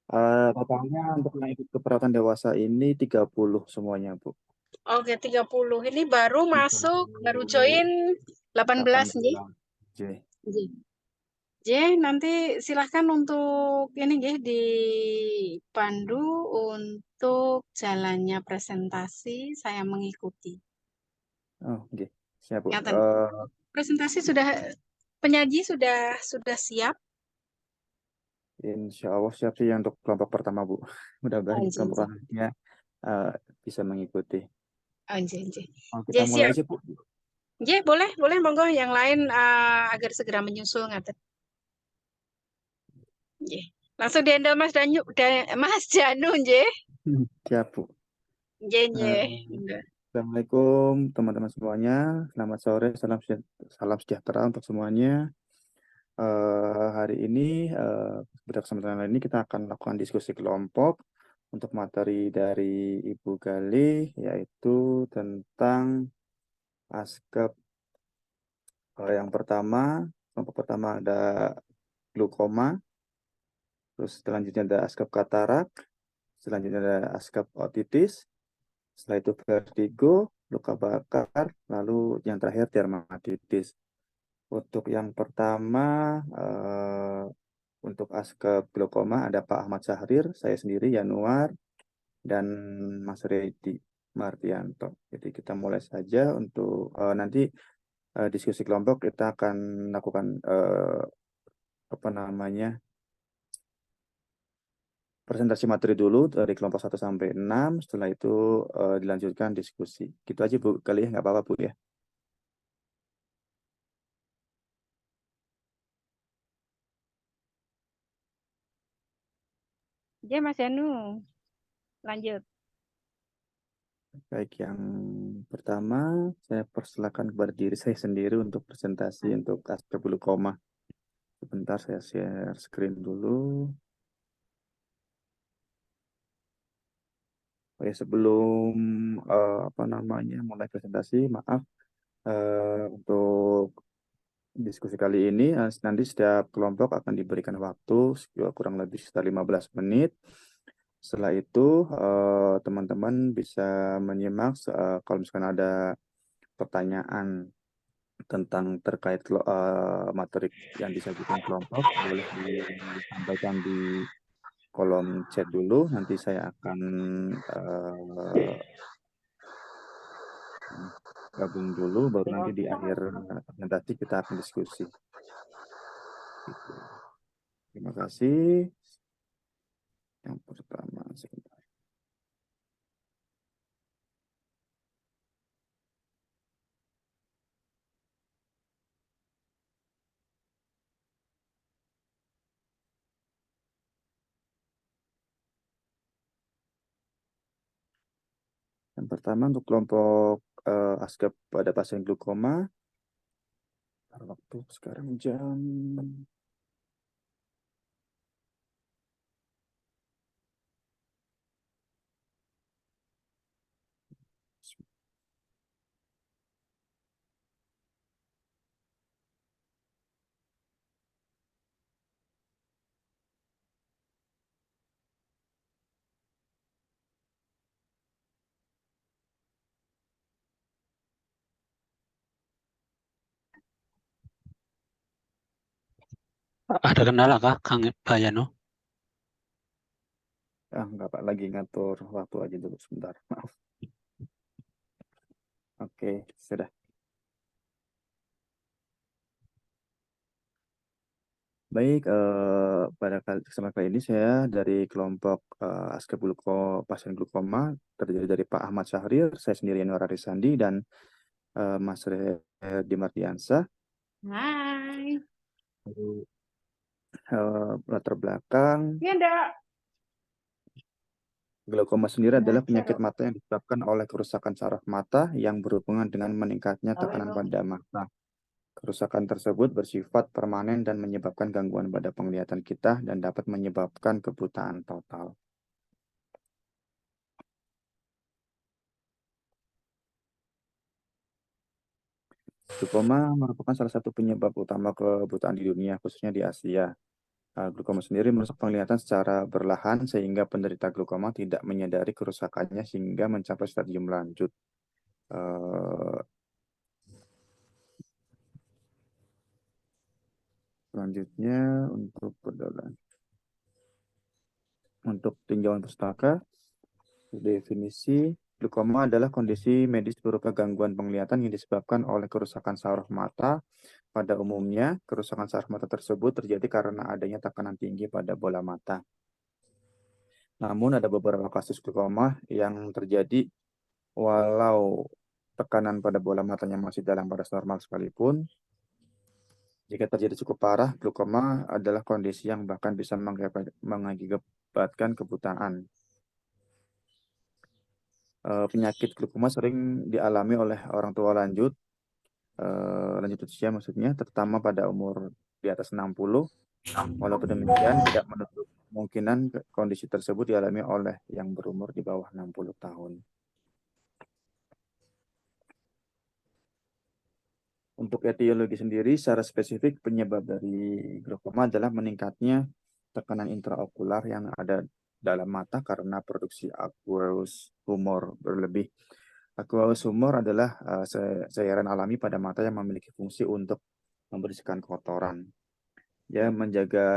Totalnya untuk yang ikut keperawatan dewasa ini 30 semuanya, Bu. Oke, 30. Ini baru masuk, baru 30, join 18 nih. 18. J. J, nanti silahkan untuk ini nggih dipandu untuk jalannya presentasi, saya mengikuti. Oh, oke. Siap, Bu. Ngaten. Presentasi sudah penyaji sudah siap. Insya Allah siap sih untuk kelompok pertama, Bu. Mudah-mudahan Anjir, kelompok anjir. selanjutnya eh, bisa mengikuti. Anjir, anjir. Oh, J, kita mulai siap. aja, Bu. J, boleh, boleh monggo yang lain agar segera menyusul ngaten. J. Langsung dihandle Mas Danyu, Mas Janu, J. Siap, Bu. J, J. Eh, Assalamualaikum teman-teman semuanya. Selamat sore, salam sejahtera untuk semuanya. Hari ini pada kesempatan ini kita akan melakukan diskusi kelompok untuk materi dari Ibu Galih, yaitu tentang ASKEP. Yang pertama, kelompok pertama ada glukoma, terus selanjutnya ada ASKEP katarak, selanjutnya ada ASKEP otitis, setelah itu vertigo, luka bakar, lalu yang terakhir dermatitis. Untuk yang pertama, untuk ASKEP glaukoma ada Pak Ahmad Syahrir, saya sendiri Yanuar, dan Mas Redi Martianto. Jadi kita mulai saja untuk nanti diskusi kelompok kita akan lakukan apa namanya presentasi materi dulu dari kelompok 1 sampai 6. Setelah itu dilanjutkan diskusi. Gitu aja Bu, kali ya nggak apa-apa Bu ya. J, Mas Janu, lanjut. Baik, yang pertama saya persilakan kepada diri saya sendiri untuk presentasi untuk aspek koma. Sebentar saya share screen dulu. Oke, sebelum apa namanya mulai presentasi, maaf untuk diskusi kali ini. Nanti setiap kelompok akan diberikan waktu kurang lebih sekitar 15 menit. Setelah itu teman-teman bisa menyimak kalau misalkan ada pertanyaan tentang terkait materi yang disajikan kelompok boleh disampaikan di kolom chat dulu. Nanti saya akan eh, gabung dulu, baru nanti di akhir presentasi kita akan diskusi. Gitu. Terima kasih. Yang pertama, sebentar. Yang pertama untuk kelompok ASKEP pada pasien glukoma. Waktu sekarang jam Ada kendala kah, Kang Bayano? enggak Pak, lagi ngatur waktu aja dulu sebentar. Maaf. Oke, sudah. Baik, pada kesempatan kali ini saya dari kelompok ASKEP pasien glukoma terdiri dari Pak Ahmad Syahrir, saya sendiri Yanuar Arisandi, dan Mas Redi Mardiansah. Hai. Latar belakang Ini ada glaukoma sendiri adalah penyakit ceruk. mata yang disebabkan oleh kerusakan saraf mata yang berhubungan dengan meningkatnya tekanan pada mata. Kerusakan tersebut bersifat permanen dan menyebabkan gangguan pada penglihatan kita dan dapat menyebabkan kebutaan total. Glaukoma merupakan salah satu penyebab utama kebutaan di dunia, khususnya di Asia. Glukoma sendiri merusak penglihatan secara berlahan sehingga penderita glukoma tidak menyadari kerusakannya sehingga mencapai stadium lanjut. Selanjutnya untuk tinjauan pustaka, definisi glukoma adalah kondisi medis berupa gangguan penglihatan yang disebabkan oleh kerusakan saraf mata. Pada umumnya, kerusakan saraf mata tersebut terjadi karena adanya tekanan tinggi pada bola mata. Namun ada beberapa kasus glukoma yang terjadi walau tekanan pada bola matanya masih dalam batas normal sekalipun. Jika terjadi cukup parah, glukoma adalah kondisi yang bahkan bisa mengakibatkan kebutaan. Penyakit glukoma sering dialami oleh orang tua lanjut usia maksudnya, terutama pada umur di atas 60. Walaupun demikian, tidak menutup kemungkinan kondisi tersebut dialami oleh yang berumur di bawah 60 tahun. Untuk etiologi sendiri, secara spesifik penyebab dari glaukoma adalah meningkatnya tekanan intraokular yang ada dalam mata karena produksi aqueous humor berlebih. Aqueous humor adalah cairan alami pada mata yang memiliki fungsi untuk membersihkan kotoran. Ya, menjaga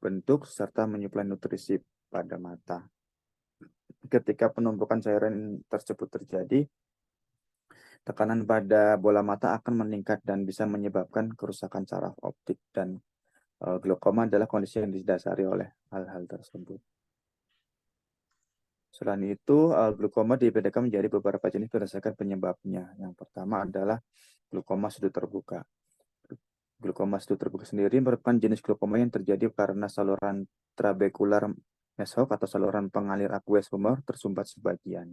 bentuk serta menyuplai nutrisi pada mata. Ketika penumpukan cairan tersebut terjadi, tekanan pada bola mata akan meningkat dan bisa menyebabkan kerusakan saraf optik, dan glaukoma adalah kondisi yang didasari oleh hal-hal tersebut. Selain itu, glaukoma dibedakan menjadi beberapa jenis berdasarkan penyebabnya. Yang pertama adalah glaukoma sudut terbuka. Glaukoma sudut terbuka sendiri merupakan jenis glaukoma yang terjadi karena saluran trabekular mesok atau saluran pengalir aqueous humor tersumbat sebagian.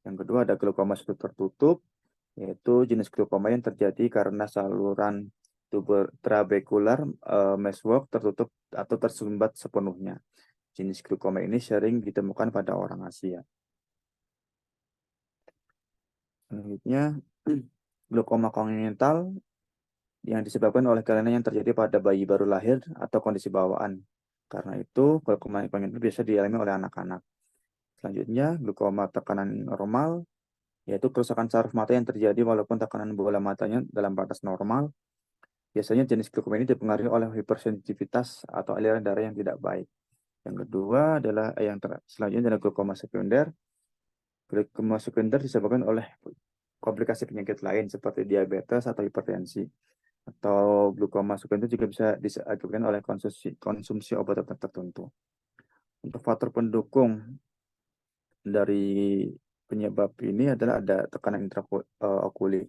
Yang kedua ada glaukoma sudut tertutup, yaitu jenis glaukoma yang terjadi karena saluran trabekular mesok tertutup atau tersumbat sepenuhnya. Jenis glaukoma ini sering ditemukan pada orang Asia. Selanjutnya, glaukoma kongenital yang disebabkan oleh kelainan yang terjadi pada bayi baru lahir atau kondisi bawaan. Karena itu, glaukoma kongenital biasa dialami oleh anak-anak. Selanjutnya, glaukoma tekanan normal, yaitu kerusakan saraf mata yang terjadi walaupun tekanan bola matanya dalam batas normal. Biasanya jenis glaukoma ini dipengaruhi oleh hipersensitivitas atau aliran darah yang tidak baik. Yang kedua adalah selanjutnya adalah glaukoma sekunder. Glaukoma sekunder disebabkan oleh komplikasi penyakit lain seperti diabetes atau hipertensi. Atau glaukoma sekunder juga bisa disebabkan oleh konsumsi obat-obatan tertentu. Untuk faktor pendukung dari penyebab ini adalah ada tekanan intraokular.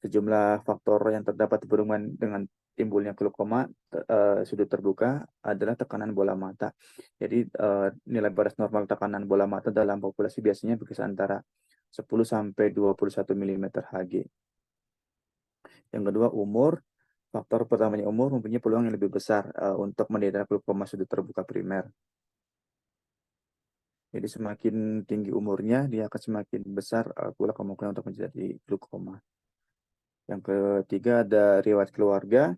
Sejumlah faktor yang terdapat berhubungan dengan timbulnya glaukoma sudut terbuka adalah tekanan bola mata. Jadi nilai batas normal tekanan bola mata dalam populasi biasanya berkisar antara 10 sampai 21 mm Hg. Yang kedua, umur. Faktor pertamanya umur mempunyai peluang yang lebih besar untuk menderita glaukoma sudut terbuka primer. Jadi semakin tinggi umurnya, dia akan semakin besar pula kemungkinan untuk menjadi glaukoma. Yang ketiga ada riwayat keluarga.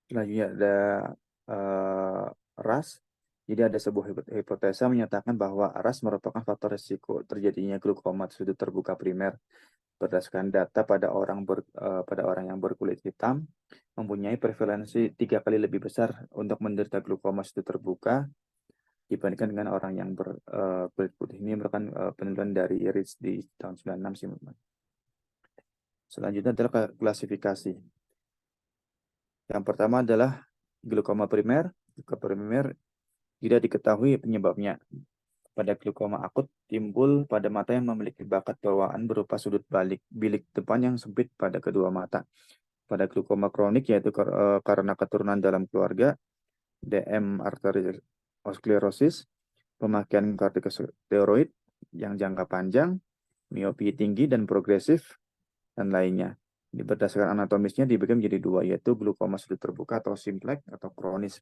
Selanjutnya ada ras. Jadi ada sebuah hipotesa menyatakan bahwa ras merupakan faktor risiko terjadinya glaukoma sudut terbuka primer. Berdasarkan data pada orang yang berkulit hitam, mempunyai prevalensi 3 kali lebih besar untuk menderita glaukoma sudut terbuka dibandingkan dengan orang yang berkulit putih. Ini merupakan penelitian dari Rich di tahun 96. Selanjutnya adalah klasifikasi. Yang pertama adalah glaukoma primer. Glaukoma primer tidak diketahui penyebabnya. Pada glaukoma akut timbul pada mata yang memiliki bakat bawaan berupa sudut bilik depan yang sempit pada kedua mata. Pada glaukoma kronik, yaitu karena keturunan dalam keluarga, DM arteriosklerosis, pemakaian kortikosteroid yang jangka panjang, miopi tinggi dan progresif, dan lainnya. Berdasarkan anatomisnya dibagi menjadi dua, yaitu glaukoma sudut terbuka atau simplex atau kronis.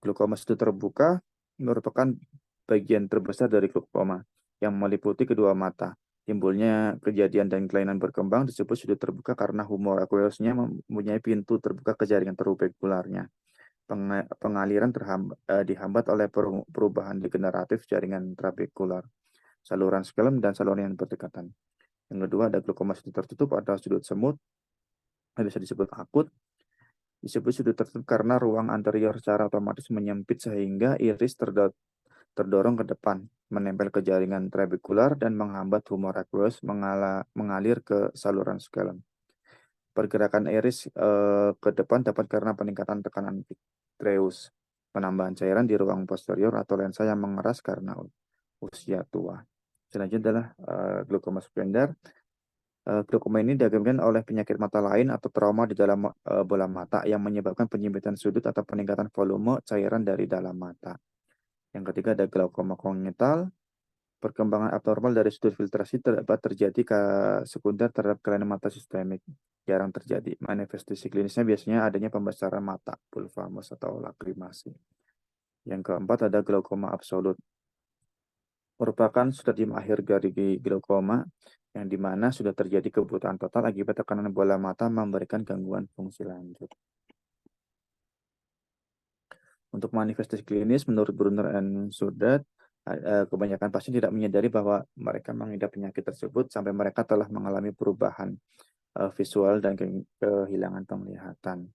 Glaukoma sudut terbuka merupakan bagian terbesar dari glaukoma yang meliputi kedua mata. Timbulnya kejadian dan kelainan berkembang disebut sudut terbuka karena humor aqueousnya mempunyai pintu terbuka ke jaringan trabekularnya. Pengaliran dihambat oleh perubahan degeneratif jaringan trabekular, saluran skelem, dan saluran yang berdekatan. Yang kedua ada glaukoma sudut tertutup atau sudut semut, bisa disebut akut. Disebut sudut tertutup karena ruang anterior secara otomatis menyempit sehingga iris terdorong ke depan, menempel ke jaringan trabekular dan menghambat humor aqueous mengalir ke saluran skelem. Pergerakan iris ke depan dapat karena peningkatan tekanan vitreous, penambahan cairan di ruang posterior atau lensa yang mengeras karena usia tua. Selanjutnya adalah glaukoma sekunder. Glaukoma ini diakibatkan oleh penyakit mata lain atau trauma di dalam bola mata yang menyebabkan penyempitan sudut atau peningkatan volume cairan dari dalam mata. Yang ketiga ada glaukoma kongenital. Perkembangan abnormal dari sudut filtrasi dapat terjadi sekunder terhadap kelainan mata sistemik. Jarang terjadi. Manifestasi klinisnya biasanya adanya pembesaran mata, pulvamus atau lakrimasi. Yang keempat ada glaukoma absolut. Merupakan stadium akhir dari glaukoma yang dimana sudah terjadi kebutaan total akibat tekanan bola mata memberikan gangguan fungsi lanjut. Untuk manifestasi klinis, menurut Brunner and Sudat, kebanyakan pasien tidak menyadari bahwa mereka mengidap penyakit tersebut sampai mereka telah mengalami perubahan visual dan kehilangan penglihatan.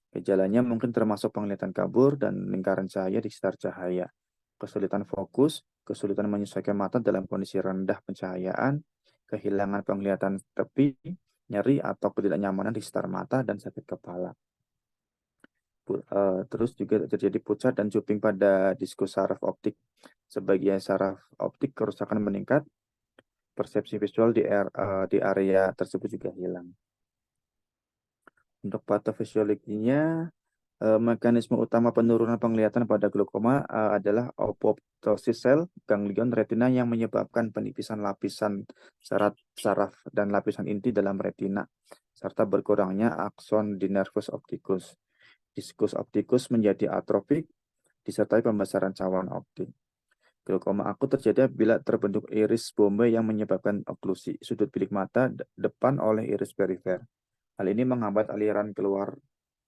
Gejalanya mungkin termasuk penglihatan kabur dan lingkaran cahaya di sekitar cahaya, kesulitan fokus, kesulitan menyesuaikan mata dalam kondisi rendah pencahayaan, kehilangan penglihatan tepi, nyeri atau ketidaknyamanan di sekitar mata, dan sakit kepala. Terus juga terjadi pucat dan cuping pada diskus saraf optik. Sebagian saraf optik kerusakan meningkat, persepsi visual di area tersebut juga hilang. Untuk patofisiologinya, mekanisme utama penurunan penglihatan pada glaukoma adalah apoptosis sel ganglion retina yang menyebabkan penipisan lapisan saraf dan lapisan inti dalam retina, serta berkurangnya akson di nervus opticus. Diskus optikus menjadi atrofik, disertai pembesaran cawan optik. Glaukoma akut terjadi bila terbentuk iris Bombay yang menyebabkan oklusi sudut bilik mata depan oleh iris perifer. Hal ini menghambat aliran keluar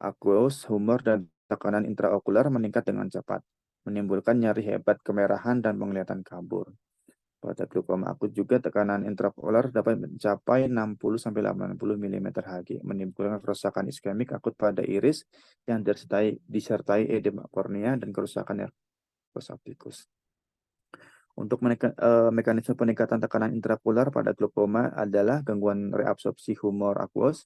aqueous, humor, dan tekanan intraokular meningkat dengan cepat, menimbulkan nyeri hebat, kemerahan, dan penglihatan kabur. Pada glaukoma akut juga tekanan intraokular dapat mencapai 60-80 mm Hg, menimbulkan kerusakan iskemik akut pada iris yang disertai edema kornea dan kerusakan nervus opticus. Untuk mekanisme peningkatan tekanan intraokular pada glaukoma adalah gangguan reabsorpsi humor aqueous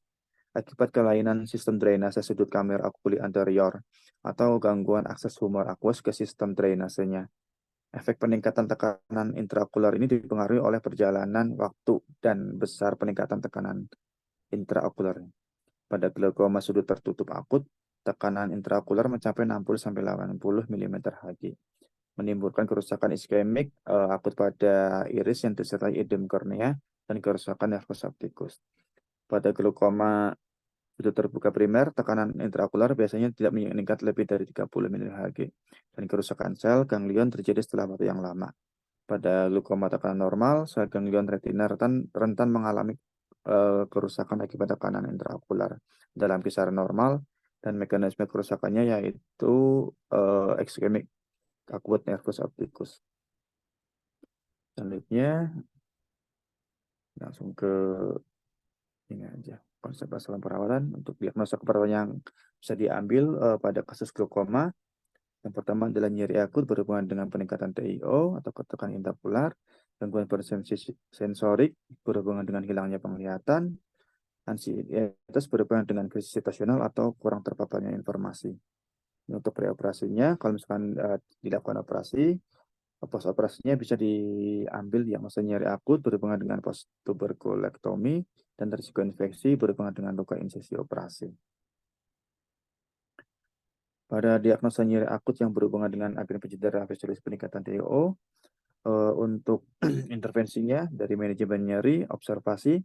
akibat kelainan sistem drainase sudut kamera okuli anterior atau gangguan akses humor aqueous ke sistem drainasenya. Efek peningkatan tekanan intraokular ini dipengaruhi oleh perjalanan waktu dan besar peningkatan tekanan intraokular. Pada glaukoma sudut tertutup akut, tekanan intraokular mencapai 60-80 mm Hg, menimbulkan kerusakan iskemik akut pada iris yang disertai edem kornea dan kerusakan nervus opticus. Pada glaukoma sudut terbuka primer, tekanan intraokular biasanya tidak meningkat lebih dari 30 mm Hg, dan kerusakan sel ganglion terjadi setelah waktu yang lama. Pada glaukoma tekanan normal, sel ganglion retina rentan mengalami kerusakan akibat tekanan intraokular dalam kisaran normal, dan mekanisme kerusakannya yaitu iskemik akut nervus opticus. Selanjutnya, langsung ke ini aja. Konsep asal perawatan. Untuk diagnosa keperawatan yang bisa diambil pada kasus glaukoma, yang pertama adalah nyeri akut berhubungan dengan peningkatan TIO atau tekanan intraokular, gangguan persepsi sensorik berhubungan dengan hilangnya penglihatan, ansietas berhubungan dengan krisis situasional atau kurang terpaparnya informasi. Untuk preoperasinya, kalau misalkan dilakukan operasi, pos operasinya bisa diambil diagnosa nyeri akut berhubungan dengan pos tuberkulektomi dan risiko infeksi berhubungan dengan luka insesi operasi. Pada diagnosa nyeri akut yang berhubungan dengan agen pencedera spesialis peningkatan TIO, untuk intervensinya dari manajemen nyeri, observasi,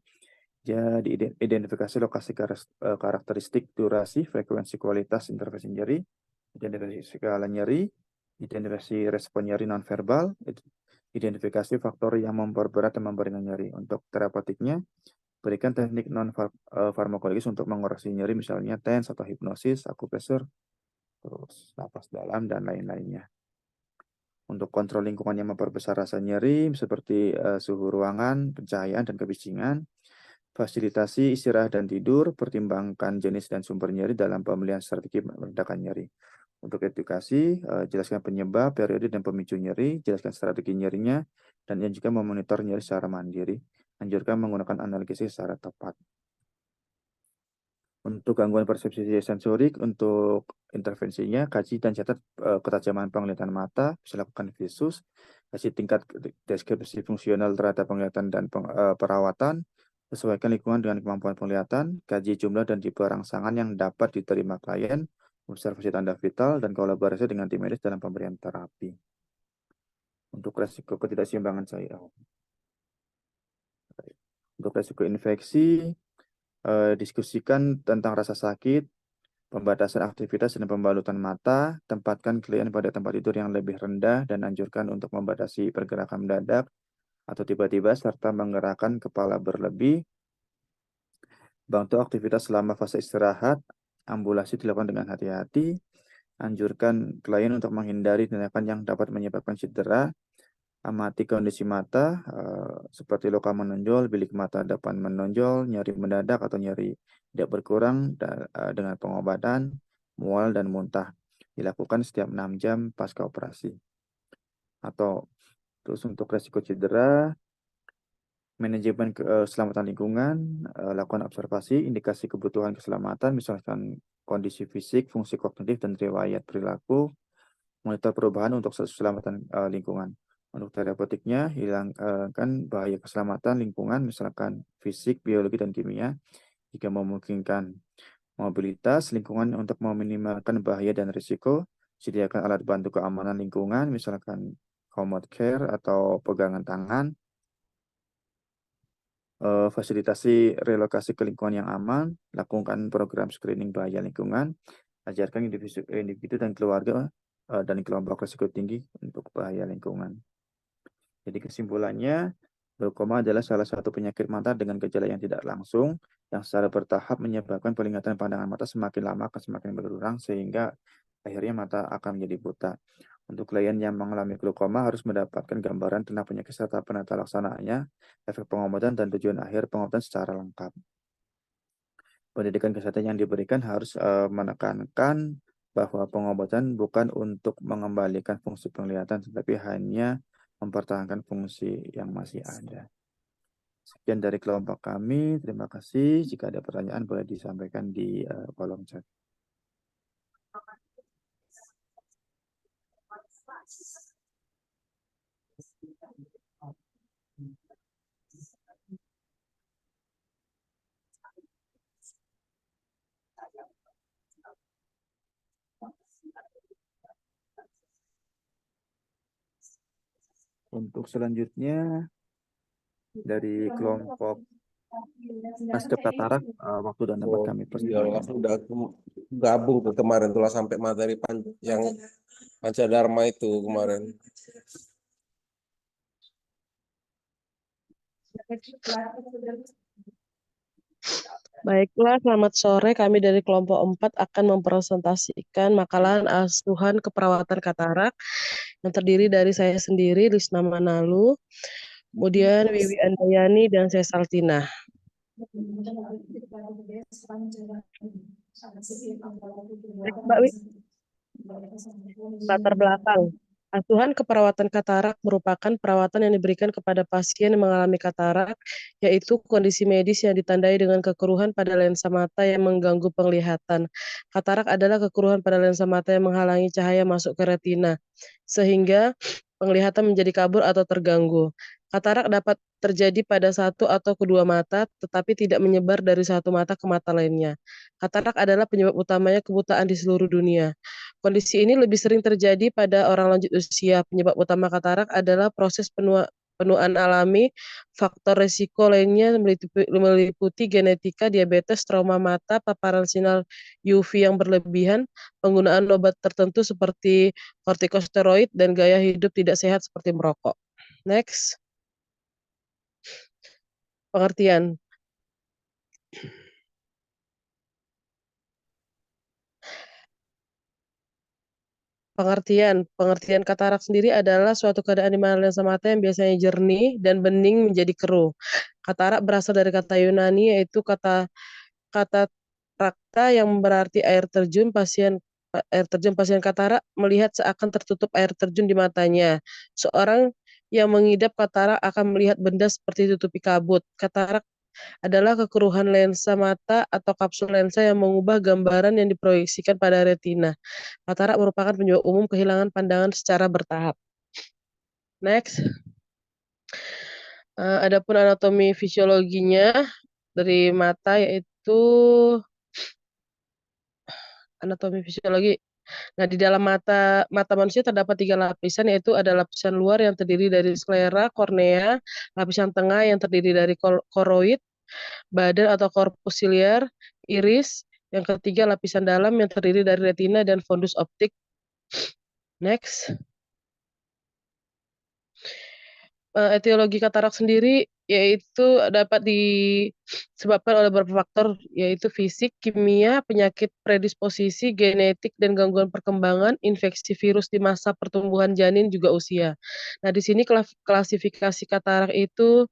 jadi identifikasi lokasi karakteristik, durasi, frekuensi, kualitas intervensi nyeri, identifikasi skala nyeri, identifikasi respon nyeri nonverbal, Identifikasi faktor yang memperberat dan memperingan nyeri. Untuk terapeutiknya, berikan teknik non-farmakologis untuk mengoreksi nyeri, misalnya TENS atau hipnosis, akupresur, terus napas dalam, dan lain-lainnya. Untuk kontrol lingkungan yang memperbesar rasa nyeri, seperti suhu ruangan, pencahayaan, dan kebisingan, fasilitasi istirahat dan tidur, pertimbangkan jenis dan sumber nyeri dalam pemilihan strategi meredakan nyeri. Untuk edukasi, jelaskan penyebab, periode, dan pemicu nyeri, jelaskan strategi nyerinya, dan juga memonitor nyeri secara mandiri. Anjurkan menggunakan analgesia secara tepat. Untuk gangguan persepsi sensorik, untuk intervensinya, kaji dan catat ketajaman penglihatan mata, bisa lakukan visus, kasih tingkat deskripsi fungsional terhadap penglihatan dan perawatan, sesuaikan lingkungan dengan kemampuan penglihatan, kaji jumlah dan tipe rangsangan yang dapat diterima klien, observasi tanda vital, dan kolaborasi dengan tim medis dalam pemberian terapi. Untuk resiko ketidakseimbangan cairan. Untuk resiko infeksi, diskusikan tentang rasa sakit, pembatasan aktivitas dan pembalutan mata, tempatkan klien pada tempat tidur yang lebih rendah dan anjurkan untuk membatasi pergerakan mendadak atau tiba-tiba serta menggerakkan kepala berlebih. Bantu aktivitas selama fase istirahat, ambulasi dilakukan dengan hati-hati, anjurkan klien untuk menghindari tindakan yang dapat menyebabkan cedera, amati kondisi mata seperti loka menonjol, bilik mata depan menonjol, nyeri mendadak atau nyeri tidak berkurang dengan pengobatan, mual dan muntah. Dilakukan setiap 6 jam pasca operasi. Atau terus untuk resiko cedera, manajemen keselamatan lingkungan, lakukan observasi, indikasi kebutuhan keselamatan, misalkan kondisi fisik, fungsi kognitif, dan riwayat perilaku, monitor perubahan untuk keselamatan lingkungan. Untuk terapeutiknya, hilangkan bahaya keselamatan lingkungan, misalkan fisik, biologi, dan kimia. Jika memungkinkan mobilitas lingkungan untuk meminimalkan bahaya dan risiko, sediakan alat bantu keamanan lingkungan, misalkan remote care atau pegangan tangan. Fasilitasi relokasi ke lingkungan yang aman, lakukan program screening bahaya lingkungan, ajarkan individu dan keluarga dan kelompok risiko tinggi untuk bahaya lingkungan. Jadi kesimpulannya, glaukoma adalah salah satu penyakit mata dengan gejala yang tidak langsung, yang secara bertahap menyebabkan penglihatan pandangan mata semakin lama akan semakin berkurang, sehingga akhirnya mata akan menjadi buta. Untuk klien yang mengalami glaukoma harus mendapatkan gambaran tentang penyakit serta penata laksanaannya, efek pengobatan, dan tujuan akhir pengobatan secara lengkap. Pendidikan kesehatan yang diberikan harus menekankan bahwa pengobatan bukan untuk mengembalikan fungsi penglihatan, tetapi hanya mempertahankan fungsi yang masih ada. Sekian dari kelompok kami. Terima kasih. Jika ada pertanyaan boleh disampaikan di kolom chat. Untuk selanjutnya dari kelompok Nasdaq Katarak, waktu dan tempat kami persilakan. Udah gabung tuh kemarin tuh sampai materi yang Pancadharma itu kemarin. Baiklah, selamat sore. Kami dari kelompok 4 akan mempresentasikan makalah asuhan keperawatan katarak yang terdiri dari saya sendiri, Lisna Manalu, kemudian Wiwi Andayani, dan saya Saltina. Mbak Wi, latar belakang. Asuhan keperawatan katarak merupakan perawatan yang diberikan kepada pasien yang mengalami katarak, yaitu kondisi medis yang ditandai dengan kekeruhan pada lensa mata yang mengganggu penglihatan. Katarak adalah kekeruhan pada lensa mata yang menghalangi cahaya masuk ke retina, sehingga penglihatan menjadi kabur atau terganggu. Katarak dapat terjadi pada satu atau kedua mata, tetapi tidak menyebar dari satu mata ke mata lainnya. Katarak adalah penyebab utamanya kebutaan di seluruh dunia. Kondisi ini lebih sering terjadi pada orang lanjut usia. Penyebab utama katarak adalah proses penuaan alami. Faktor risiko lainnya meliputi genetika, diabetes, trauma mata, paparan sinar UV yang berlebihan, penggunaan obat tertentu seperti kortikosteroid, dan gaya hidup tidak sehat seperti merokok. Next, pengertian. Pengertian katarak sendiri adalah suatu keadaan di mana lensa mata yang biasanya jernih dan bening menjadi keruh. Katarak berasal dari kata Yunani yaitu kata rakta yang berarti air terjun. Pasien katarak melihat seakan tertutup air terjun di matanya. Seorang yang mengidap katarak akan melihat benda seperti tutupi kabut. Katarak adalah kekeruhan lensa mata atau kapsul lensa yang mengubah gambaran yang diproyeksikan pada retina. Katarak merupakan penyebab umum kehilangan pandangan secara bertahap. Next. Adapun anatomi fisiologinya dari mata yaitu anatomi fisiologi. Nah, di dalam mata manusia terdapat 3 lapisan, yaitu ada lapisan luar yang terdiri dari sklera, kornea, lapisan tengah yang terdiri dari koroid, badan atau korpus siliar, iris, yang ketiga lapisan dalam yang terdiri dari retina dan fundus optik. Next. Etiologi katarak sendiri yaitu dapat disebabkan oleh beberapa faktor, yaitu fisik, kimia, penyakit predisposisi, genetik, dan gangguan perkembangan, infeksi virus di masa pertumbuhan janin, juga usia. Nah, di sini klasifikasi katarak itu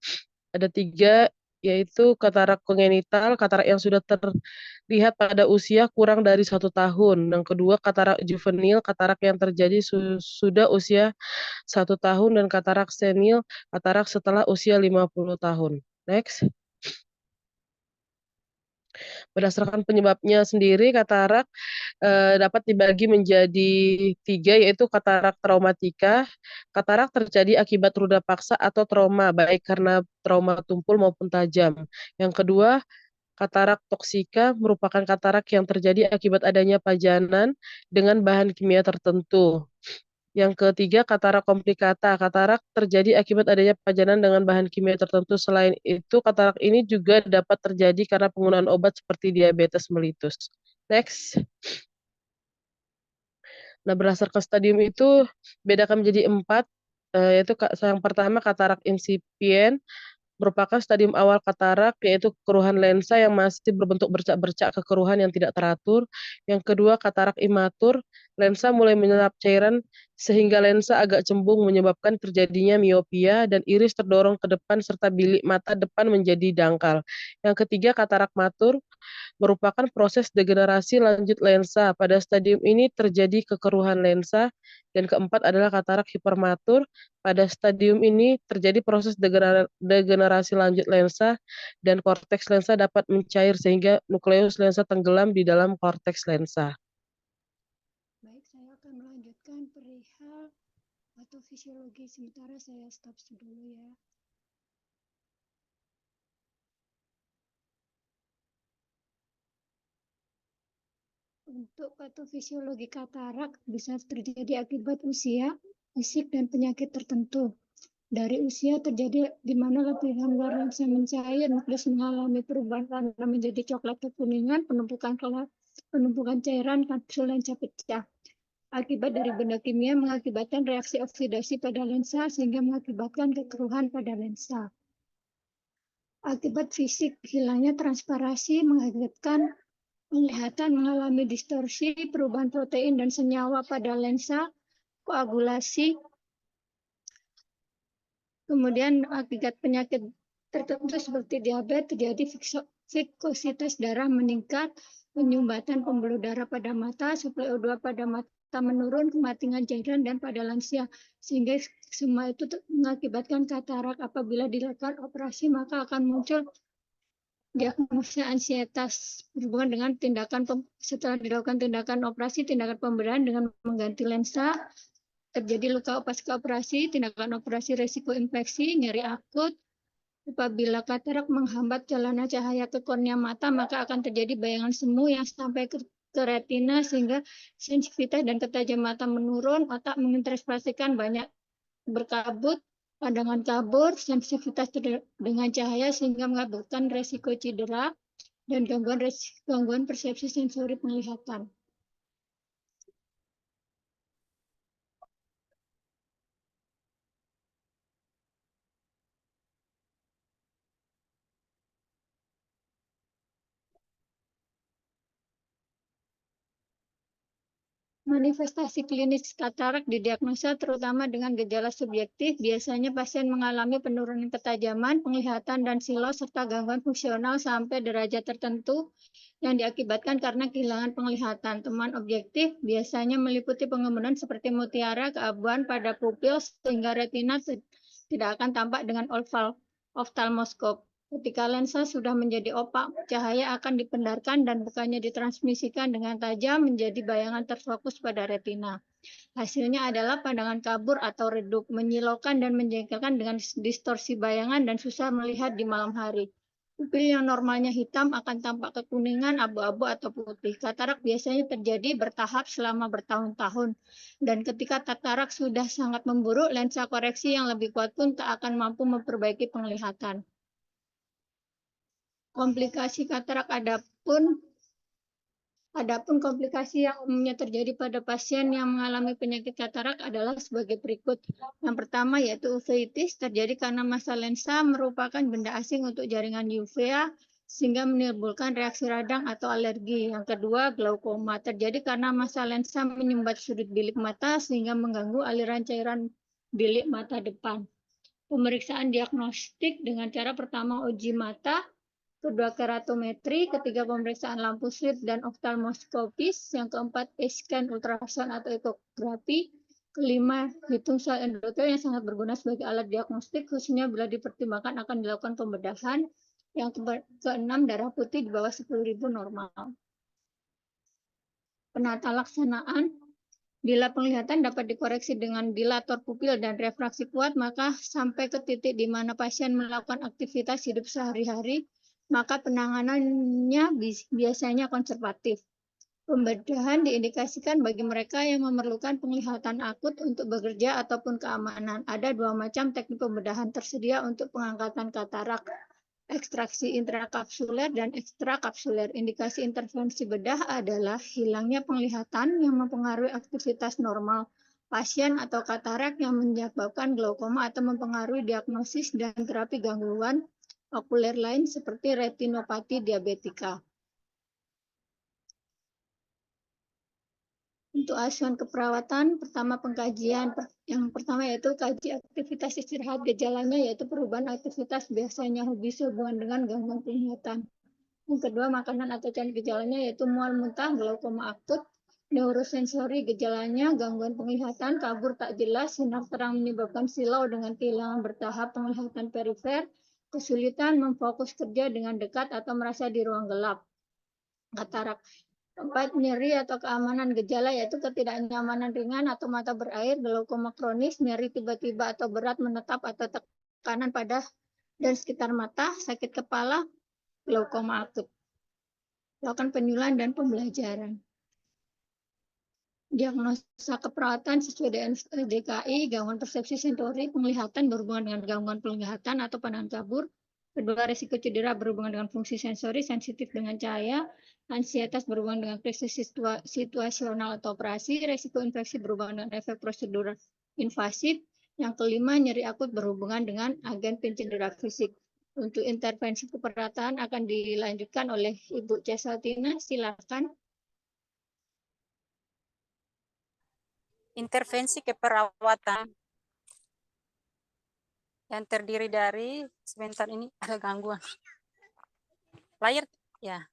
ada 3, yaitu katarak kongenital, katarak yang sudah terlihat pada usia kurang dari 1 tahun. Yang kedua, katarak juvenil, katarak yang terjadi sudah usia 1 tahun, dan katarak senil, katarak setelah usia 50 tahun. Next. Berdasarkan penyebabnya sendiri, katarak dapat dibagi menjadi 3, yaitu katarak traumatika. Katarak terjadi akibat ruda paksa atau trauma, baik karena trauma tumpul maupun tajam. Yang kedua, katarak toksika merupakan katarak yang terjadi akibat adanya pajanan dengan bahan kimia tertentu. Yang ketiga, katarak komplikata. Katarak terjadi akibat adanya pajanan dengan bahan kimia tertentu. Selain itu, katarak ini juga dapat terjadi karena penggunaan obat seperti diabetes mellitus. Next. Nah, berdasarkan stadium itu bedakan menjadi 4, yaitu yang pertama katarak insipient, merupakan stadium awal katarak, yaitu kekeruhan lensa yang masih berbentuk bercak-bercak kekeruhan yang tidak teratur. Yang kedua, katarak imatur, lensa mulai menyerap cairan sehingga lensa agak cembung menyebabkan terjadinya miopia dan iris terdorong ke depan serta bilik mata depan menjadi dangkal. Yang ketiga, katarak matur, merupakan proses degenerasi lanjut lensa. Pada stadium ini terjadi kekeruhan lensa. Dan keempat adalah katarak hipermatur. Pada stadium ini terjadi proses degenerasi lanjut lensa dan korteks lensa dapat mencair sehingga nukleus lensa tenggelam di dalam korteks lensa. Baik, saya akan melanjutkan perihal patofisiologi. Sementara saya stop dulu ya. Untuk patofisiologi katarak bisa terjadi akibat usia, fisik, dan penyakit tertentu. Dari usia terjadi di mana lapisan luar lensa mencair, nukleus mengalami perubahan warna menjadi coklat kekuningan, penumpukan cairan kapsul lensa pecah. Akibat dari benda kimia mengakibatkan reaksi oksidasi pada lensa sehingga mengakibatkan kekeruhan pada lensa. Akibat fisik, hilangnya transparasi mengakibatkan penglihatan mengalami distorsi, perubahan protein dan senyawa pada lensa, koagulasi. Kemudian akibat penyakit tertentu seperti diabetes terjadi viskositas darah meningkat, penyumbatan pembuluh darah pada mata, suplai O2 pada mata menurun, kematian cairan dan pada lansia. Sehingga semua itu mengakibatkan katarak. Apabila dilakukan operasi maka akan muncul diagnosa ansietas berhubungan dengan tindakan setelah dilakukan tindakan operasi, tindakan pemberian dengan mengganti lensa, terjadi luka pasca operasi, tindakan operasi resiko infeksi, nyeri akut. Apabila katarak menghambat jalannya cahaya ke kornea mata, maka akan terjadi bayangan semu yang sampai ke retina sehingga sensitivitas dan ketajaman mata menurun, otak menginterpretasikan banyak berkabut, pandangan kabur, sensitivitas dengan cahaya sehingga mengakibatkan resiko cedera dan gangguan persepsi sensori penglihatan. Manifestasi klinis katarak didiagnosa terutama dengan gejala subjektif. Biasanya pasien mengalami penurunan ketajaman, penglihatan, dan silau serta gangguan fungsional sampai derajat tertentu yang diakibatkan karena kehilangan penglihatan. Temuan objektif biasanya meliputi pengembangan seperti mutiara, keabuan pada pupil sehingga retina tidak akan tampak dengan oftalmoskop. Ketika lensa sudah menjadi opak, cahaya akan dipendarkan dan bukannya ditransmisikan dengan tajam menjadi bayangan terfokus pada retina. Hasilnya adalah pandangan kabur atau redup, menyilaukan dan menjengkelkan dengan distorsi bayangan dan susah melihat di malam hari. Pupil yang normalnya hitam akan tampak kekuningan, abu-abu, atau putih. Katarak biasanya terjadi bertahap selama bertahun-tahun. Dan ketika katarak sudah sangat memburuk, lensa koreksi yang lebih kuat pun tak akan mampu memperbaiki penglihatan. Komplikasi katarak adapun komplikasi yang umumnya terjadi pada pasien yang mengalami penyakit katarak adalah sebagai berikut. Yang pertama yaitu uveitis, terjadi karena massa lensa merupakan benda asing untuk jaringan UVA sehingga menimbulkan reaksi radang atau alergi. Yang kedua, glaukoma, terjadi karena massa lensa menyumbat sudut bilik mata sehingga mengganggu aliran cairan bilik mata depan. Pemeriksaan diagnostik dengan cara pertama uji mata, kedua keratometri, ketiga pemeriksaan lampu slit dan oftalmoskopis, yang keempat scan ultrasound atau ekografi, kelima hitung sel endotel yang sangat berguna sebagai alat diagnostik khususnya bila dipertimbangkan akan dilakukan pembedahan, yang keenam darah putih di bawah 10.000 normal. Penata laksanaan. Bila penglihatan dapat dikoreksi dengan dilator pupil dan refraksi kuat, maka sampai ke titik di mana pasien melakukan aktivitas hidup sehari-hari, maka penanganannya biasanya konservatif. Pembedahan diindikasikan bagi mereka yang memerlukan penglihatan akut untuk bekerja ataupun keamanan. Ada dua macam teknik pembedahan tersedia untuk pengangkatan katarak, ekstraksi intrakapsuler dan ekstrakapsuler. Indikasi intervensi bedah adalah hilangnya penglihatan yang mempengaruhi aktivitas normal pasien atau katarak yang menyebabkan glaukoma atau mempengaruhi diagnosis dan terapi gangguan okuler lain seperti retinopati diabetika. Untuk asuhan keperawatan, yang pertama yaitu kaji aktivitas istirahat. Gejalanya yaitu perubahan aktivitas biasanya bisa hubungan dengan gangguan penglihatan. Yang kedua, makanan atau cairan gejalanya yaitu mual muntah, glaukoma akut. Neurosensori gejalanya gangguan penglihatan, kabur tak jelas, sinar terang menyebabkan silau dengan kehilangan bertahap penglihatan perifer, kesulitan memfokus kerja dengan dekat atau merasa di ruang gelap. Katarak. Keempat, nyeri atau keamanan gejala yaitu ketidaknyamanan ringan atau mata berair, glaukoma kronis, nyeri tiba-tiba atau berat menetap atau tekanan pada dan sekitar mata, sakit kepala, glaukoma akut. Lakukan penyuluhan dan pembelajaran. Diagnosa keperawatan sesuai dengan DKI, gangguan persepsi sensori, penglihatan berhubungan dengan gangguan penglihatan atau pandangan kabur. Kedua, risiko cedera berhubungan dengan fungsi sensori, sensitif dengan cahaya, ansietas berhubungan dengan krisis situasional atau operasi, risiko infeksi berhubungan dengan efek prosedur invasif. Yang kelima, nyeri akut berhubungan dengan agen pencedera fisik. Untuk intervensi keperawatan akan dilanjutkan oleh Ibu Cesaltina, silakan. Intervensi keperawatan yang terdiri dari, sebentar ini ada gangguan. Layar, ya.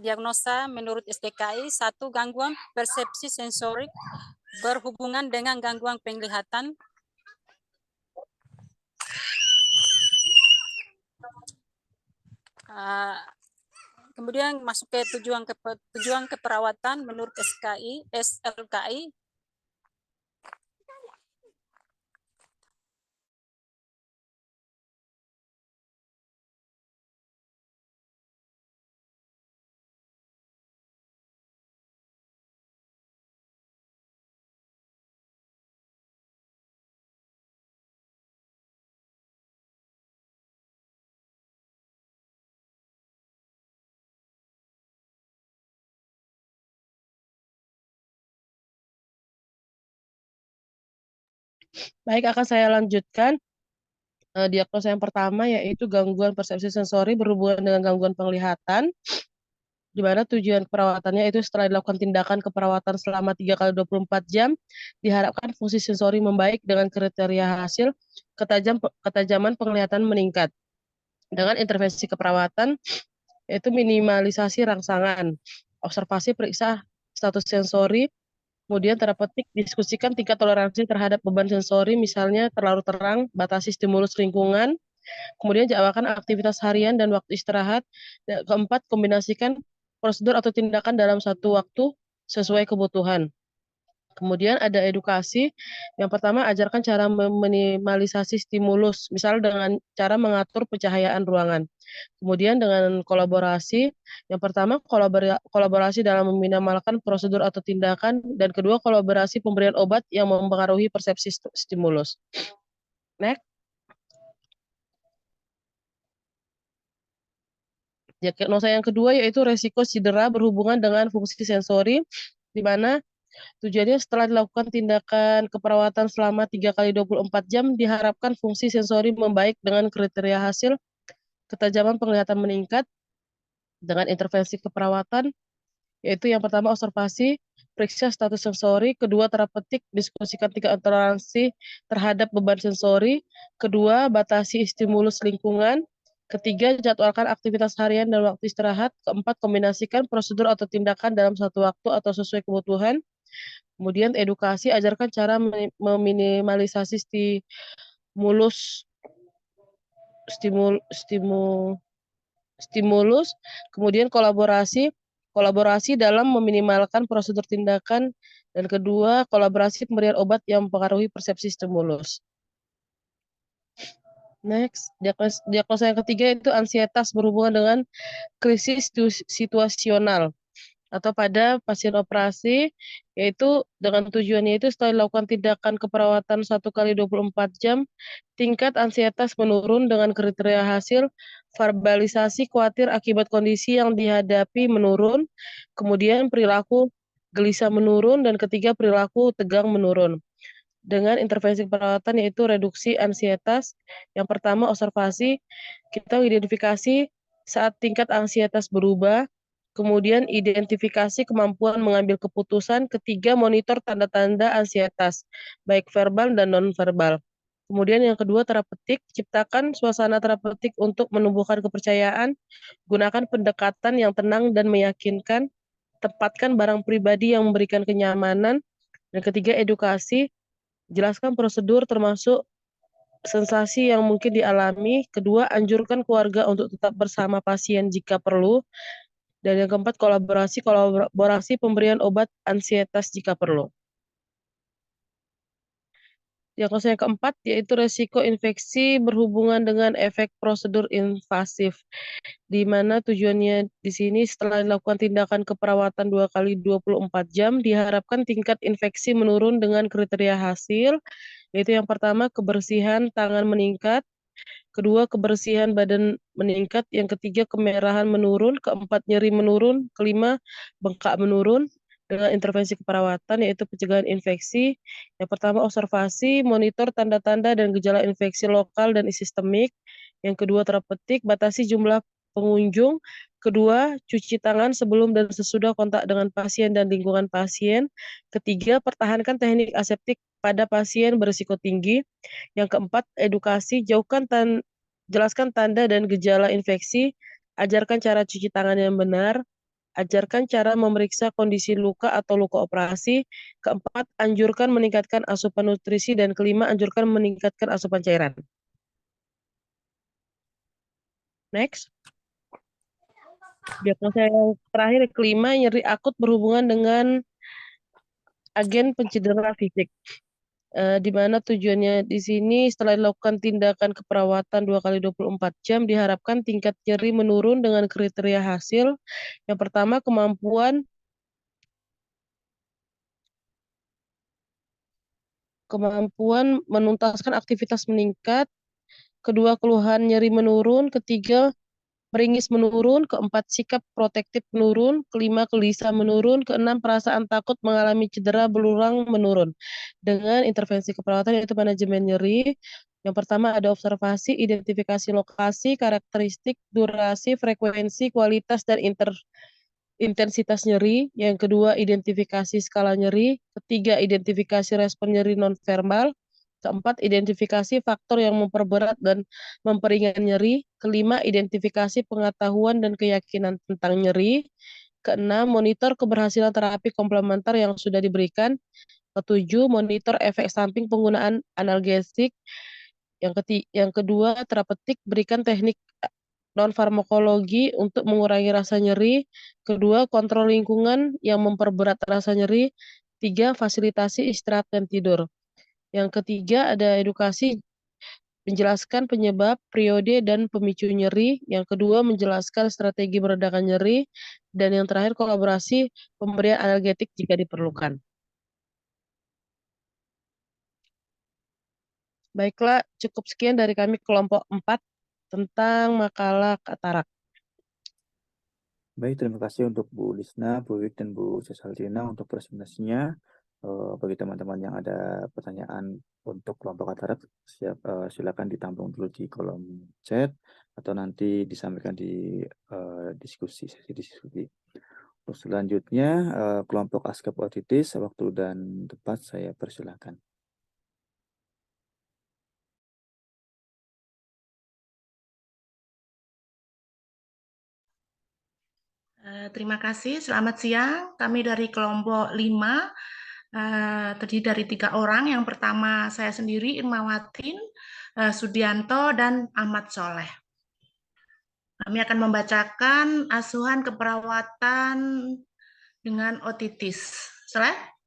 Diagnosa menurut SDKI, 1. Gangguan persepsi sensorik berhubungan dengan gangguan penglihatan. Kemudian masuk ke tujuan keperawatan menurut SLKI. Baik, akan saya lanjutkan. Diagnosa yang pertama yaitu gangguan persepsi sensori berhubungan dengan gangguan penglihatan. di mana tujuan perawatannya itu setelah dilakukan tindakan keperawatan selama 3 kali 24 jam, diharapkan fungsi sensori membaik dengan kriteria hasil ketajaman penglihatan meningkat. Dengan intervensi keperawatan, yaitu minimalisasi rangsangan, observasi periksa status sensori, kemudian tanda petik diskusikan tingkat toleransi terhadap beban sensori, misalnya terlalu terang, batasi stimulus lingkungan, kemudian jadwalkan aktivitas harian dan waktu istirahat. Dan keempat, kombinasikan prosedur atau tindakan dalam satu waktu sesuai kebutuhan. Kemudian ada edukasi. Yang pertama, ajarkan cara meminimalisasi stimulus, misal dengan cara mengatur pencahayaan ruangan. Kemudian dengan kolaborasi, yang pertama kolaborasi dalam meminimalkan prosedur atau tindakan, dan kedua kolaborasi pemberian obat yang mempengaruhi persepsi stimulus. Next. Diagnosa yang kedua yaitu resiko cedera berhubungan dengan fungsi sensori, di mana tujuannya setelah dilakukan tindakan keperawatan selama 3 kali 24 jam, diharapkan fungsi sensori membaik dengan kriteria hasil ketajaman penglihatan meningkat dengan intervensi keperawatan, yaitu yang pertama observasi, periksa status sensori, kedua terapeutik, diskusikan tingkat toleransi terhadap beban sensori, kedua batasi stimulus lingkungan, ketiga jadwalkan aktivitas harian dan waktu istirahat, keempat kombinasikan prosedur atau tindakan dalam satu waktu atau sesuai kebutuhan, kemudian edukasi, ajarkan cara meminimalisasi stimulus, kemudian kolaborasi dalam meminimalkan prosedur tindakan, dan kedua kolaborasi pemberian obat yang mempengaruhi persepsi stimulus. Next, diagnosa yang ketiga itu ansietas berhubungan dengan krisis situasional atau pada pasien operasi, yaitu dengan tujuannya itu setelah dilakukan tindakan keperawatan 1 kali 24 jam, tingkat ansietas menurun dengan kriteria hasil, verbalisasi khawatir akibat kondisi yang dihadapi menurun, kemudian perilaku gelisah menurun, dan ketiga perilaku tegang menurun. Dengan intervensi perawatan yaitu reduksi ansietas. Yang pertama observasi, kita identifikasi saat tingkat ansietas berubah, kemudian identifikasi kemampuan mengambil keputusan, ketiga monitor tanda-tanda ansietas, baik verbal dan non-verbal. Kemudian yang kedua terapeutik, ciptakan suasana terapeutik untuk menumbuhkan kepercayaan, gunakan pendekatan yang tenang dan meyakinkan, tempatkan barang pribadi yang memberikan kenyamanan, dan ketiga edukasi, jelaskan prosedur termasuk sensasi yang mungkin dialami. Kedua, anjurkan keluarga untuk tetap bersama pasien jika perlu. Dan yang keempat, kolaborasi pemberian obat ansietas jika perlu. Yang keempat yaitu resiko infeksi berhubungan dengan efek prosedur invasif, di mana tujuannya di sini setelah dilakukan tindakan keperawatan 2 kali 24 jam, diharapkan tingkat infeksi menurun dengan kriteria hasil, yaitu yang pertama kebersihan tangan meningkat, kedua kebersihan badan meningkat, yang ketiga kemerahan menurun, keempat nyeri menurun, kelima bengkak menurun. Dengan intervensi keperawatan yaitu pencegahan infeksi, yang pertama observasi, monitor tanda-tanda dan gejala infeksi lokal dan sistemik, yang kedua terapeutik, batasi jumlah pengunjung, kedua cuci tangan sebelum dan sesudah kontak dengan pasien dan lingkungan pasien, ketiga pertahankan teknik aseptik pada pasien berisiko tinggi, yang keempat edukasi, jelaskan tanda dan gejala infeksi, ajarkan cara cuci tangan yang benar, ajarkan cara memeriksa kondisi luka atau luka operasi, keempat anjurkan meningkatkan asupan nutrisi, dan kelima anjurkan meningkatkan asupan cairan. Next. Diagnosa yang terakhir kelima, nyeri akut berhubungan dengan agen pencedera fisik. Di mana tujuannya di sini setelah dilakukan tindakan keperawatan 2 kali 24 jam, diharapkan tingkat nyeri menurun dengan kriteria hasil. Yang pertama kemampuan menuntaskan aktivitas meningkat, kedua keluhan nyeri menurun, ketiga meringis menurun, keempat sikap protektif menurun, kelima gelisah menurun, keenam perasaan takut mengalami cedera berulang menurun. Dengan intervensi keperawatan yaitu manajemen nyeri, yang pertama ada observasi, identifikasi lokasi, karakteristik, durasi, frekuensi, kualitas, dan intensitas nyeri, yang kedua identifikasi skala nyeri, ketiga identifikasi respon nyeri nonverbal, keempat identifikasi faktor yang memperberat dan memperingan nyeri, kelima identifikasi pengetahuan dan keyakinan tentang nyeri, keenam monitor keberhasilan terapi komplementer yang sudah diberikan, ketujuh monitor efek samping penggunaan analgesik, yang kedua terapeutik, berikan teknik non-farmakologi untuk mengurangi rasa nyeri. Kedua, kontrol lingkungan yang memperberat rasa nyeri. Tiga, fasilitasi istirahat dan tidur. Yang ketiga, ada edukasi menjelaskan penyebab, periode, dan pemicu nyeri. Yang kedua, menjelaskan strategi meredakan nyeri. Dan yang terakhir, kolaborasi pemberian analgetik jika diperlukan. Baiklah, cukup sekian dari kami kelompok 4 tentang makalah katarak. Baik, terima kasih untuk Bu Lisna, Bu Wik, dan Bu Cesaldina untuk presentasinya. Bagi teman-teman yang ada pertanyaan untuk kelompok katarak, silakan ditampung dulu di kolom chat atau nanti disampaikan di sesi diskusi. Untuk selanjutnya, kelompok ASKAP otitis, waktu dan tempat saya persilakan. Terima kasih, selamat siang. Kami dari kelompok 5, terdiri dari 3 orang. Yang pertama saya sendiri, Irmawatin, Sudianto, dan Ahmad Soleh. Kami akan membacakan asuhan keperawatan dengan otitis. Slide.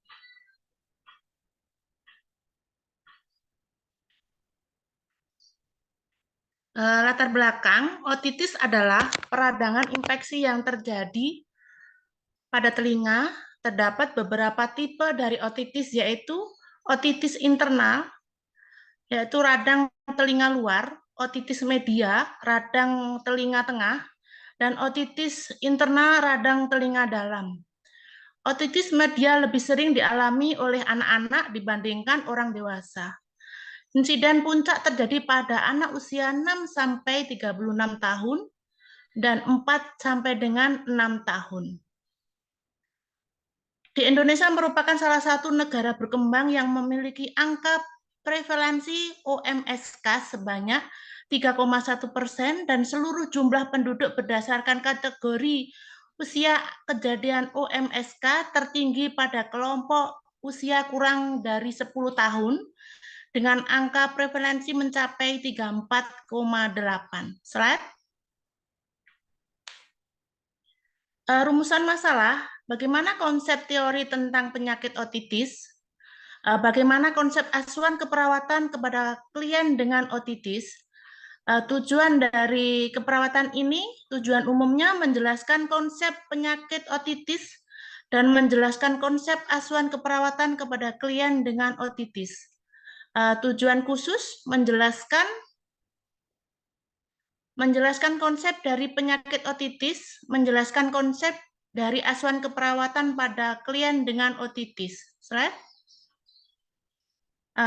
Latar belakang, otitis adalah peradangan infeksi yang terjadi pada telinga. Terdapat beberapa tipe dari otitis, yaitu otitis internal, yaitu radang telinga luar, otitis media, radang telinga tengah, dan otitis internal, radang telinga dalam. Otitis media lebih sering dialami oleh anak-anak dibandingkan orang dewasa. Insiden puncak terjadi pada anak usia 6-36 tahun dan 4 dengan 6 tahun. Di Indonesia merupakan salah satu negara berkembang yang memiliki angka prevalensi OMSK sebanyak 3,1% dan seluruh jumlah penduduk berdasarkan kategori usia kejadian OMSK tertinggi pada kelompok usia kurang dari 10 tahun dengan angka prevalensi mencapai 34,8. Slide. Rumusan masalah, bagaimana konsep teori tentang penyakit otitis, bagaimana konsep asuhan keperawatan kepada klien dengan otitis. Tujuan dari keperawatan ini, tujuan umumnya menjelaskan konsep penyakit otitis dan menjelaskan konsep asuhan keperawatan kepada klien dengan otitis. Tujuan khusus menjelaskan konsep dari penyakit otitis, menjelaskan konsep dari asuhan keperawatan pada klien dengan otitis. Slide.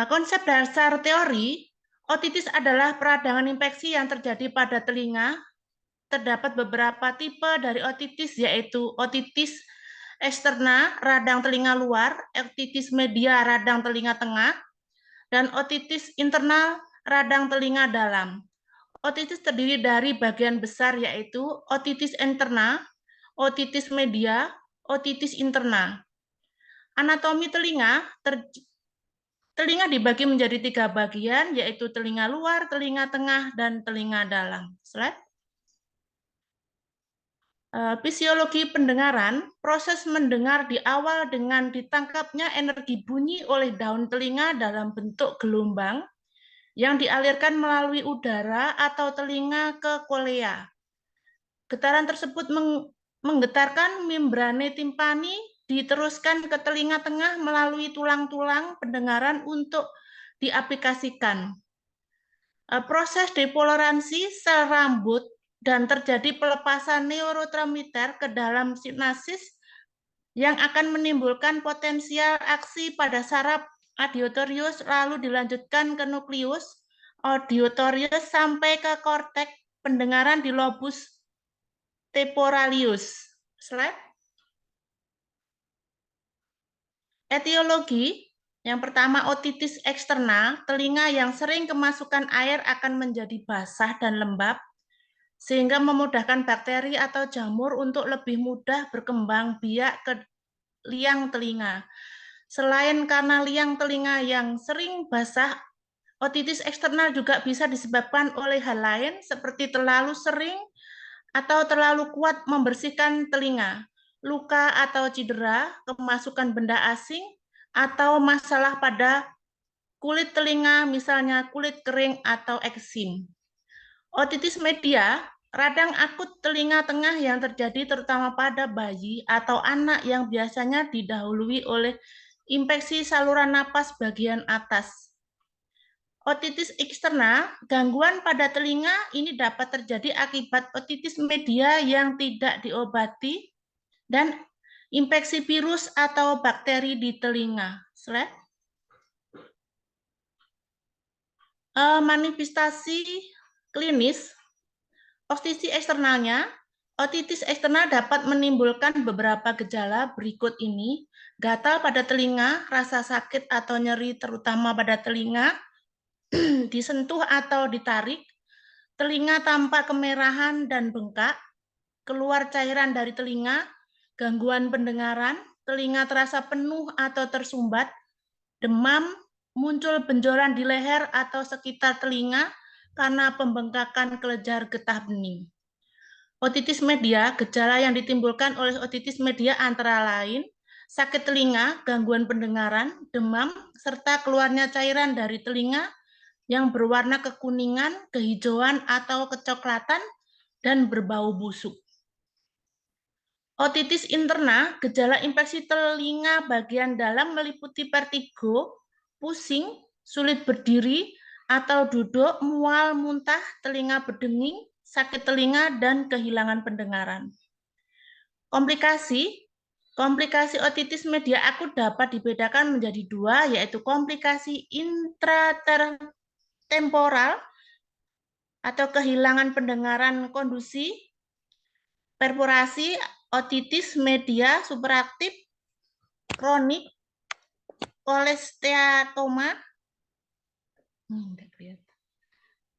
Konsep dasar teori, otitis adalah peradangan infeksi yang terjadi pada telinga. Terdapat beberapa tipe dari otitis, yaitu otitis eksterna, radang telinga luar, otitis media, radang telinga tengah, dan otitis internal, radang telinga dalam. Otitis terdiri dari bagian besar, yaitu otitis interna, otitis media, otitis interna. Anatomi telinga, telinga dibagi menjadi 3 bagian, yaitu telinga luar, telinga tengah, dan telinga dalam. Slide. Fisiologi pendengaran, proses mendengar di awal dengan ditangkapnya energi bunyi oleh daun telinga dalam bentuk gelombang yang dialirkan melalui udara atau telinga ke kolea. Getaran tersebut menggetarkan membrane timpani, diteruskan ke telinga tengah melalui tulang-tulang pendengaran untuk diaplikasikan. Proses depolarasi sel rambut dan terjadi pelepasan neurotransmitter ke dalam sinapsis yang akan menimbulkan potensial aksi pada saraf auditorius, lalu dilanjutkan ke nukleus auditorius sampai ke korteks pendengaran di lobus temporalis. Slide. Etiologi, yang pertama otitis eksternal, telinga yang sering kemasukan air akan menjadi basah dan lembab, sehingga memudahkan bakteri atau jamur untuk lebih mudah berkembang biak ke liang telinga. Selain karena liang telinga yang sering basah, otitis eksternal juga bisa disebabkan oleh hal lain seperti terlalu sering atau terlalu kuat membersihkan telinga, luka atau cedera, kemasukan benda asing, atau masalah pada kulit telinga, misalnya kulit kering atau eksim. Otitis media, radang akut telinga tengah yang terjadi terutama pada bayi atau anak yang biasanya didahului oleh infeksi saluran napas bagian atas. Otitis eksternal, gangguan pada telinga ini dapat terjadi akibat otitis media yang tidak diobati dan infeksi virus atau bakteri di telinga. Slide. Manifestasi klinis, otitis eksternalnya, otitis eksternal dapat menimbulkan beberapa gejala berikut ini: gatal pada telinga, rasa sakit atau nyeri terutama pada telinga, disentuh atau ditarik, telinga tampak kemerahan dan bengkak, keluar cairan dari telinga, gangguan pendengaran, telinga terasa penuh atau tersumbat, demam, muncul benjolan di leher atau sekitar telinga karena pembengkakan kelenjar getah bening. Otitis media, gejala yang ditimbulkan oleh otitis media antara lain sakit telinga, gangguan pendengaran, demam, serta keluarnya cairan dari telinga yang berwarna kekuningan, kehijauan, atau kecoklatan, dan berbau busuk. Otitis interna, gejala infeksi telinga bagian dalam meliputi vertigo, pusing, sulit berdiri, atau duduk, mual, muntah, telinga berdenging, sakit telinga, dan kehilangan pendengaran. Komplikasi otitis media akut dapat dibedakan menjadi dua, yaitu komplikasi intratemporal atau kehilangan pendengaran kondusi, perforasi, otitis media superaktif, kronik, kolesteatoma,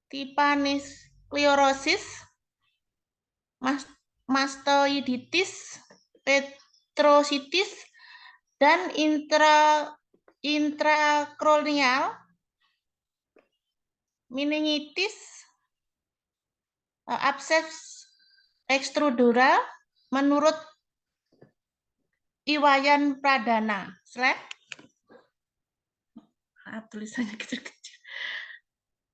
tipanisklorosis, mastoiditis, petrositis, dan intrakranial, meningitis, abses ekstrudural menurut Iwayan Pradana. Slide. Tulisannya kecil-kecil.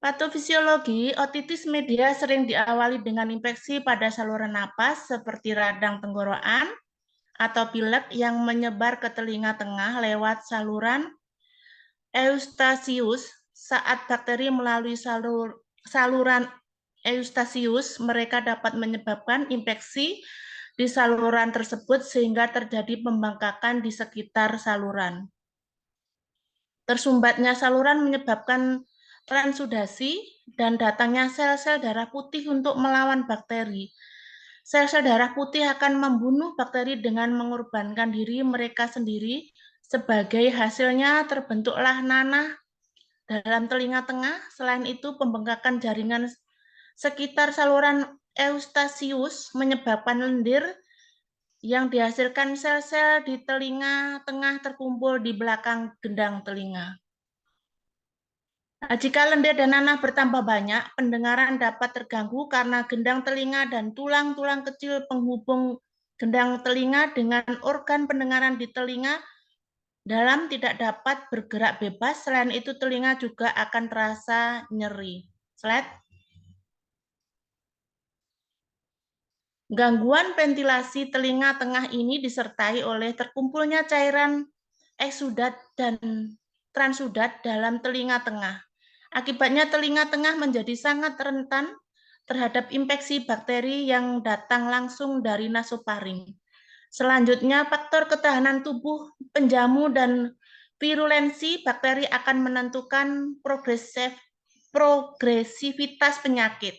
Patofisiologi, otitis media sering diawali dengan infeksi pada saluran napas seperti radang tenggorokan atau pilek yang menyebar ke telinga tengah lewat saluran Eustasius. Saat bakteri melalui saluran Eustasius, mereka dapat menyebabkan infeksi di saluran tersebut sehingga terjadi pembengkakan di sekitar saluran. Tersumbatnya saluran menyebabkan transudasi dan datangnya sel-sel darah putih untuk melawan bakteri. Sel-sel darah putih akan membunuh bakteri dengan mengorbankan diri mereka sendiri. Sebagai hasilnya terbentuklah nanah dalam telinga tengah. Selain itu, pembengkakan jaringan sekitar saluran Eustasius menyebabkan lendir yang dihasilkan sel-sel di telinga tengah terkumpul di belakang gendang telinga. Nah, jika lendir dan nanah bertambah banyak, pendengaran dapat terganggu karena gendang telinga dan tulang-tulang kecil penghubung gendang telinga dengan organ pendengaran di telinga dalam tidak dapat bergerak bebas. Selain itu, telinga juga akan terasa nyeri. Slide. Gangguan ventilasi telinga tengah ini disertai oleh terkumpulnya cairan eksudat dan transudat dalam telinga tengah. Akibatnya telinga tengah menjadi sangat rentan terhadap infeksi bakteri yang datang langsung dari nasofaring. Selanjutnya, faktor ketahanan tubuh, penjamu, dan virulensi bakteri akan menentukan progresivitas penyakit.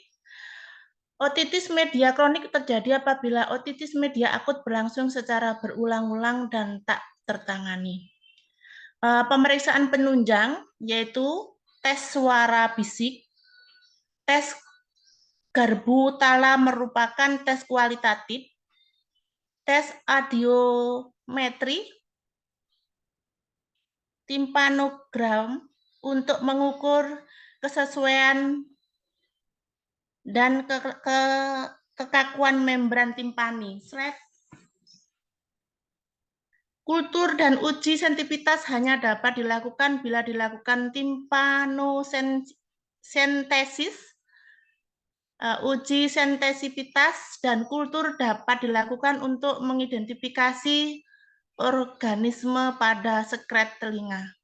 Otitis media kronik terjadi apabila otitis media akut berlangsung secara berulang-ulang dan tak tertangani. Pemeriksaan penunjang yaitu tes suara bisik, tes garbu tala merupakan tes kualitatif, tes audiometri, timpanogram untuk mengukur kesesuaian dan kekakuan membran timpani. Slide. Kultur dan uji sensitivitas hanya dapat dilakukan bila dilakukan timpanosentesis. Uji sensitivitas dan kultur dapat dilakukan untuk mengidentifikasi organisme pada sekret telinga.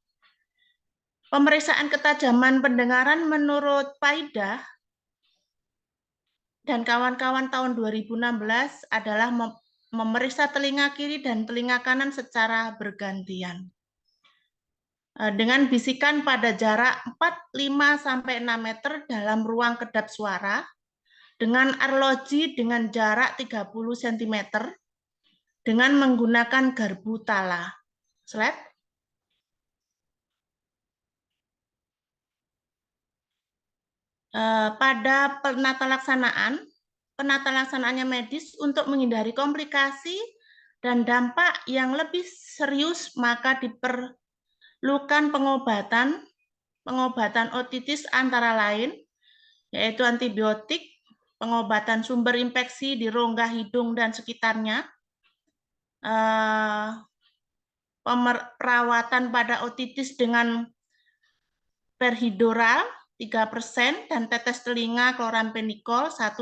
Pemeriksaan ketajaman pendengaran menurut Paidah dan kawan-kawan tahun 2016 adalah memeriksa telinga kiri dan telinga kanan secara bergantian. Dengan bisikan pada jarak 4, 5, sampai 6 meter dalam ruang kedap suara, dengan arloji dengan jarak 30 cm, dengan menggunakan garbu tala. Slide. Pada penata laksanaannya medis untuk menghindari komplikasi dan dampak yang lebih serius, maka diperlukan pengobatan otitis antara lain, yaitu antibiotik, pengobatan sumber infeksi di rongga hidung dan sekitarnya, perawatan pada otitis dengan perhidoral 3% dan tetes telinga klorampenikol 1-2%,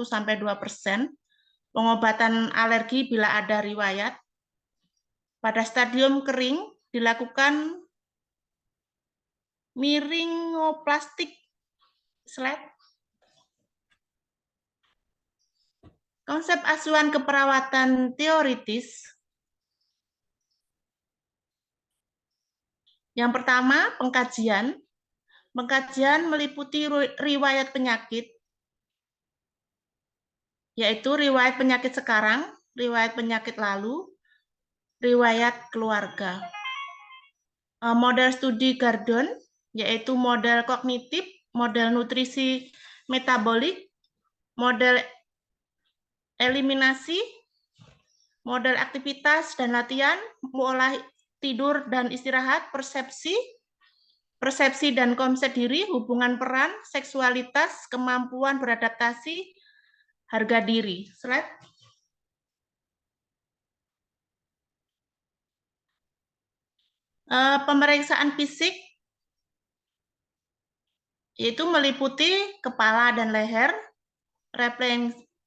pengobatan alergi bila ada riwayat. Pada stadium kering dilakukan miringoplastik. Slide. Konsep asuhan keperawatan teoritis. Yang pertama, pengkajian. Pengkajian meliputi riwayat penyakit, yaitu riwayat penyakit sekarang, riwayat penyakit lalu, riwayat keluarga. Model studi Gardon, yaitu model kognitif, model nutrisi metabolik, model eliminasi, model aktivitas dan latihan, pola tidur dan istirahat, persepsi dan konsep diri, hubungan peran, seksualitas, kemampuan beradaptasi, harga diri. Slide. Pemeriksaan fisik yaitu meliputi kepala dan leher,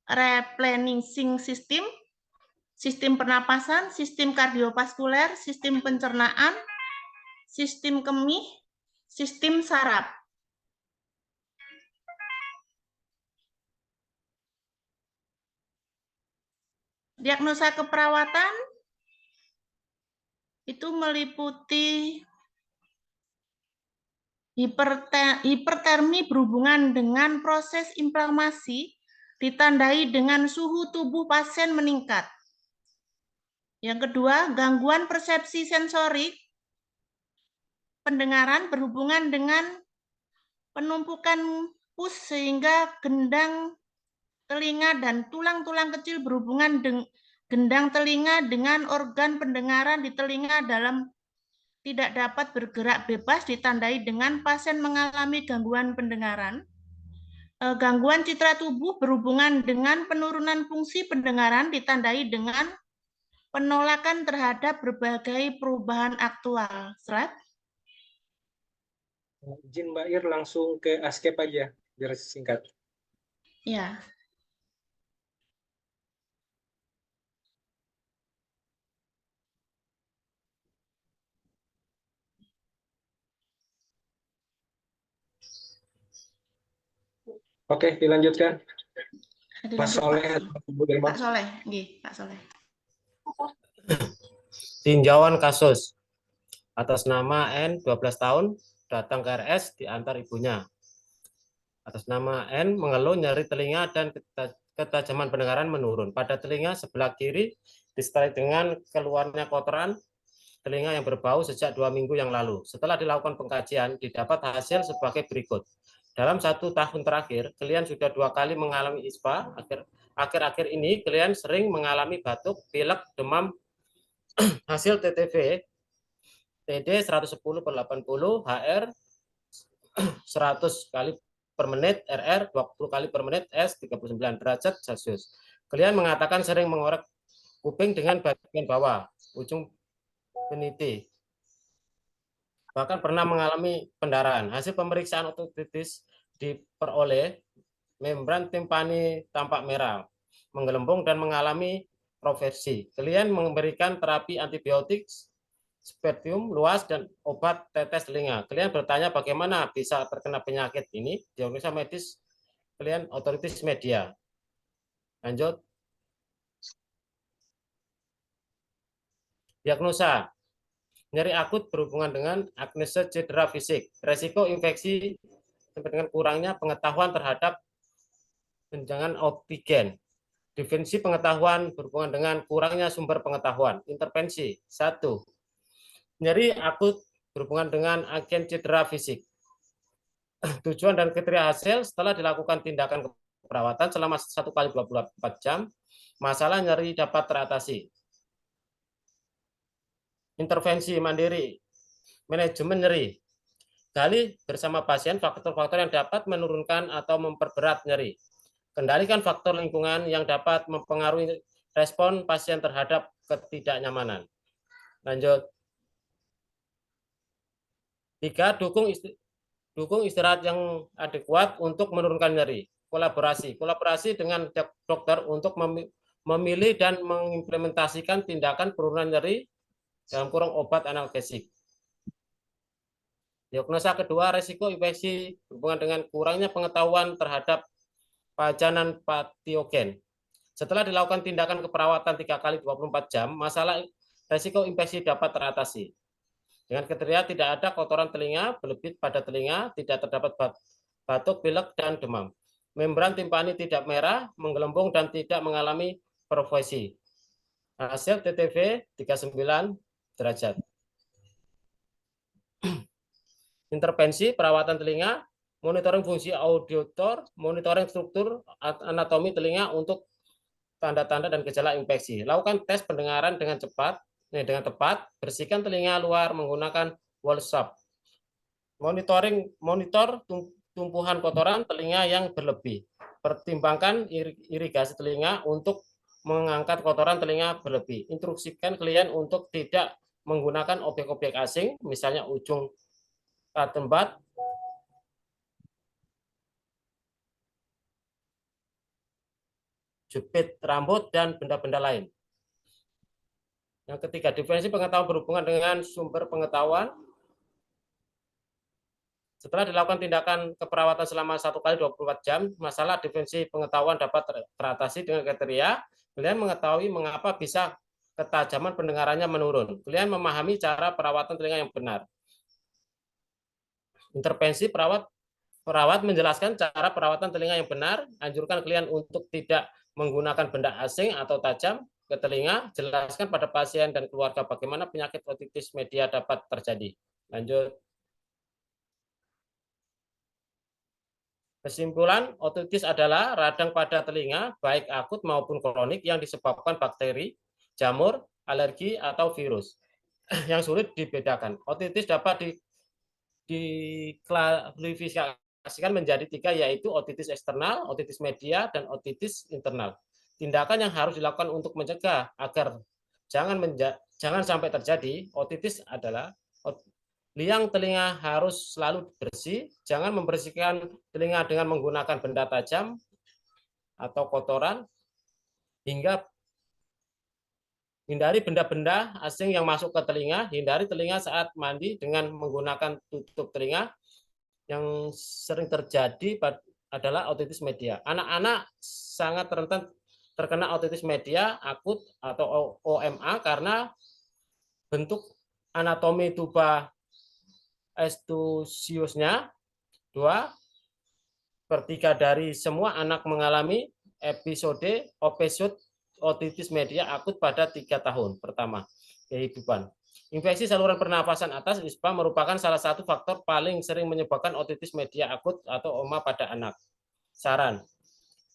replenishing system, sistem pernapasan, sistem kardiovaskuler, sistem pencernaan, sistem kemih, sistem saraf. Diagnosa keperawatan itu meliputi hipertermi berhubungan dengan proses inflamasi ditandai dengan suhu tubuh pasien meningkat. Yang kedua, gangguan persepsi sensorik pendengaran berhubungan dengan penumpukan pus sehingga gendang telinga dan tulang-tulang kecil berhubungan dengan gendang telinga dengan organ pendengaran di telinga dalam tidak dapat bergerak bebas ditandai dengan pasien mengalami gangguan pendengaran. Gangguan citra tubuh berhubungan dengan penurunan fungsi pendengaran ditandai dengan penolakan terhadap berbagai perubahan aktual. Slide. Izin Mbak Ir langsung ke ASCEP aja, biar singkat. Ya. Oke, dilanjutkan. Mas Soleh, Pak Soleh, Pak Soleh. Tinjauan kasus. Atas nama N, 12 tahun, datang ke RS diantar ibunya. Atas nama N, mengeluh nyeri telinga dan ketajaman pendengaran menurun. Pada telinga sebelah kiri, disertai dengan keluarnya kotoran, telinga yang berbau sejak 2 minggu yang lalu. Setelah dilakukan pengkajian, didapat hasil sebagai berikut. Dalam 1 tahun terakhir, kalian sudah 2 kali mengalami ISPA. Akhir-akhir ini, kalian sering mengalami batuk, pilek, demam. Hasil TTV, TD 110/80, HR 100 kali per menit, RR 20 kali per menit, S 39 derajat Celcius. Kalian mengatakan sering mengorek kuping dengan bagian bawah, ujung peniti. Bahkan pernah mengalami pendarahan. Hasil pemeriksaan otitis diperoleh membran timpani tampak merah, menggelembung dan mengalami proversi. Kalian memberikan terapi antibiotik, spertium luas dan obat tetes telinga. Kalian bertanya bagaimana bisa terkena penyakit ini. Diagnosa medis kalian otoritis media. Lanjut. Diagnosa. Nyeri akut berhubungan dengan agnosia cedera fisik. Resiko infeksi sampai dengan kurangnya pengetahuan terhadap penjangan oksigen. Definisi pengetahuan berhubungan dengan kurangnya sumber pengetahuan. Intervensi. 1. Nyeri akut berhubungan dengan agen cedera fisik. Tujuan dan kriteria hasil setelah dilakukan tindakan perawatan selama 1 kali 24 jam, masalah nyeri dapat teratasi. Intervensi mandiri, manajemen nyeri. Gali bersama pasien faktor-faktor yang dapat menurunkan atau memperberat nyeri. Kendalikan faktor lingkungan yang dapat mempengaruhi respon pasien terhadap ketidaknyamanan. Lanjut. 3. Dukung istirahat yang adekuat untuk menurunkan nyeri. Kolaborasi dengan dokter untuk memilih dan mengimplementasikan tindakan penurunan nyeri dalam kurung obat analgesik. Diagnosa kedua, resiko infeksi berhubungan dengan kurangnya pengetahuan terhadap pajanan patiogen. Setelah dilakukan tindakan keperawatan 3 kali 24 jam, masalah resiko infeksi dapat teratasi. Dengan kriteria tidak ada kotoran telinga, belebit pada telinga, tidak terdapat batuk, pilek, dan demam. Membran timpani tidak merah, menggelembung, dan tidak mengalami proversi. Hasil TTV 39 derajat. Intervensi perawatan telinga, monitoring fungsi auditor, monitoring struktur anatomi telinga untuk tanda-tanda dan gejala infeksi. Lakukan tes pendengaran dengan tepat, bersihkan telinga luar menggunakan wall swab. Monitor tumpuhan kotoran telinga yang berlebih. Pertimbangkan irigasi telinga untuk mengangkat kotoran telinga berlebih. Instruksikan klien untuk tidak menggunakan objek-objek asing, misalnya ujung cotton bud, jepit rambut, dan benda-benda lain. Yang ketiga, definisi pengetahuan berhubungan dengan sumber pengetahuan. Setelah dilakukan tindakan keperawatan selama 1 kali 24 jam, masalah definisi pengetahuan dapat teratasi dengan kriteria. Kalian mengetahui mengapa bisa ketajaman pendengarannya menurun. Kalian memahami cara perawatan telinga yang benar. Intervensi perawat menjelaskan cara perawatan telinga yang benar, anjurkan klien untuk tidak menggunakan benda asing atau tajam ke telinga, jelaskan pada pasien dan keluarga bagaimana penyakit otitis media dapat terjadi. Lanjut. Kesimpulan, otitis adalah radang pada telinga, baik akut maupun kronik yang disebabkan bakteri, jamur, alergi, atau virus yang sulit dibedakan. Otitis dapat diklasifikasikan menjadi 3, yaitu otitis eksternal, otitis media, dan otitis internal. Tindakan yang harus dilakukan untuk mencegah agar jangan sampai terjadi otitis adalah liang telinga harus selalu bersih, jangan membersihkan telinga dengan menggunakan benda tajam atau kotoran, hingga hindari benda-benda asing yang masuk ke telinga, hindari telinga saat mandi dengan menggunakan tutup telinga. Yang sering terjadi adalah otitis media. Anak-anak sangat rentan terkena otitis media akut atau OMA karena bentuk anatomi tuba eustachiusnya. 2/3 dari semua anak mengalami episode otitis media akut pada 3 tahun pertama kehidupan. Infeksi saluran pernafasan atas ISPA merupakan salah satu faktor paling sering menyebabkan otitis media akut atau OMA pada anak. Saran,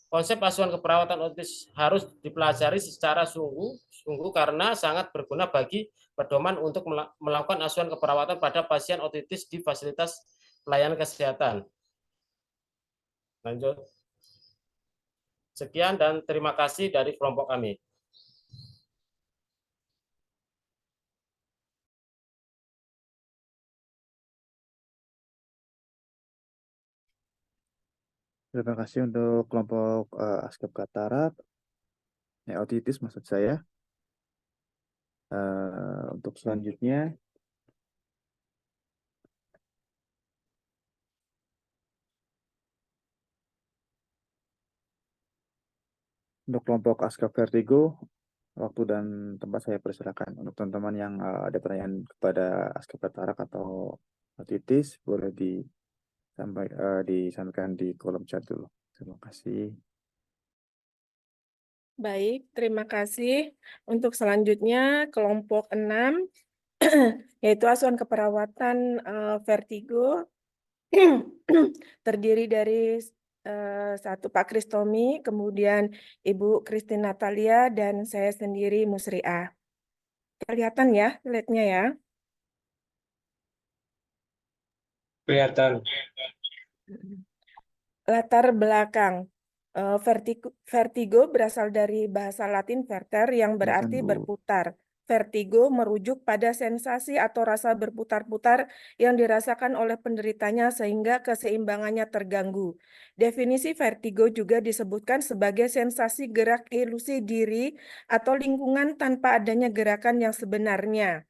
konsep asuhan keperawatan otitis harus dipelajari secara sungguh karena sangat berguna bagi pedoman untuk melakukan asuhan keperawatan pada pasien otitis di fasilitas pelayanan kesehatan. Lanjut. Sekian dan terima kasih dari kelompok kami. Terima kasih untuk kelompok ASKEP Katarak, otitis maksud saya. Untuk selanjutnya, untuk kelompok ASKEP Vertigo, waktu dan tempat saya persilakan. Untuk teman-teman yang ada pertanyaan kepada ASKEP Katarak atau otitis, boleh disampaikan di kolom chat dulu. Terima kasih. Baik, terima kasih. Untuk selanjutnya kelompok 6 yaitu asuhan keperawatan vertigo terdiri dari satu Pak Kristomi, kemudian Ibu Christine Natalia, dan saya sendiri Musriah. Kelihatan ya slide-nya ya? Kelihatan. Latar belakang. Vertigo berasal dari bahasa Latin verter yang berarti Bu. berputar. Vertigo merujuk pada sensasi atau rasa berputar-putar yang dirasakan oleh penderitanya sehingga keseimbangannya terganggu. Definisi vertigo juga disebutkan sebagai sensasi gerak ilusi diri atau lingkungan tanpa adanya gerakan yang sebenarnya.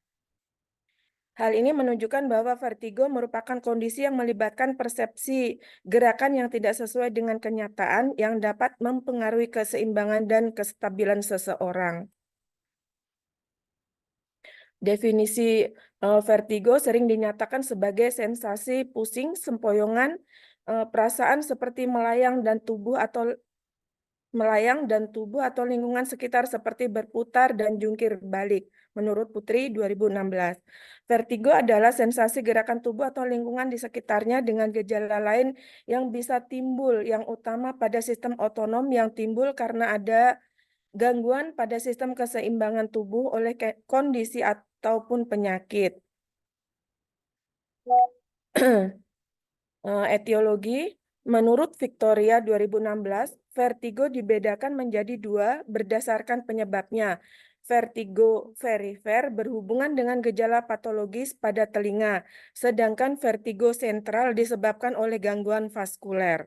Hal ini menunjukkan bahwa vertigo merupakan kondisi yang melibatkan persepsi gerakan yang tidak sesuai dengan kenyataan yang dapat mempengaruhi keseimbangan dan kestabilan seseorang. Definisi vertigo sering dinyatakan sebagai sensasi pusing, sempoyongan, perasaan seperti melayang dan tubuh atau lingkungan sekitar seperti berputar dan jungkir balik. Menurut Putri 2016. Vertigo adalah sensasi gerakan tubuh atau lingkungan di sekitarnya dengan gejala lain yang bisa timbul, yang utama pada sistem otonom yang timbul karena ada gangguan pada sistem keseimbangan tubuh oleh kondisi ataupun penyakit. Etiologi, menurut Victoria 2016, vertigo dibedakan menjadi dua berdasarkan penyebabnya. Vertigo perifer berhubungan dengan gejala patologis pada telinga, sedangkan vertigo sentral disebabkan oleh gangguan vaskuler.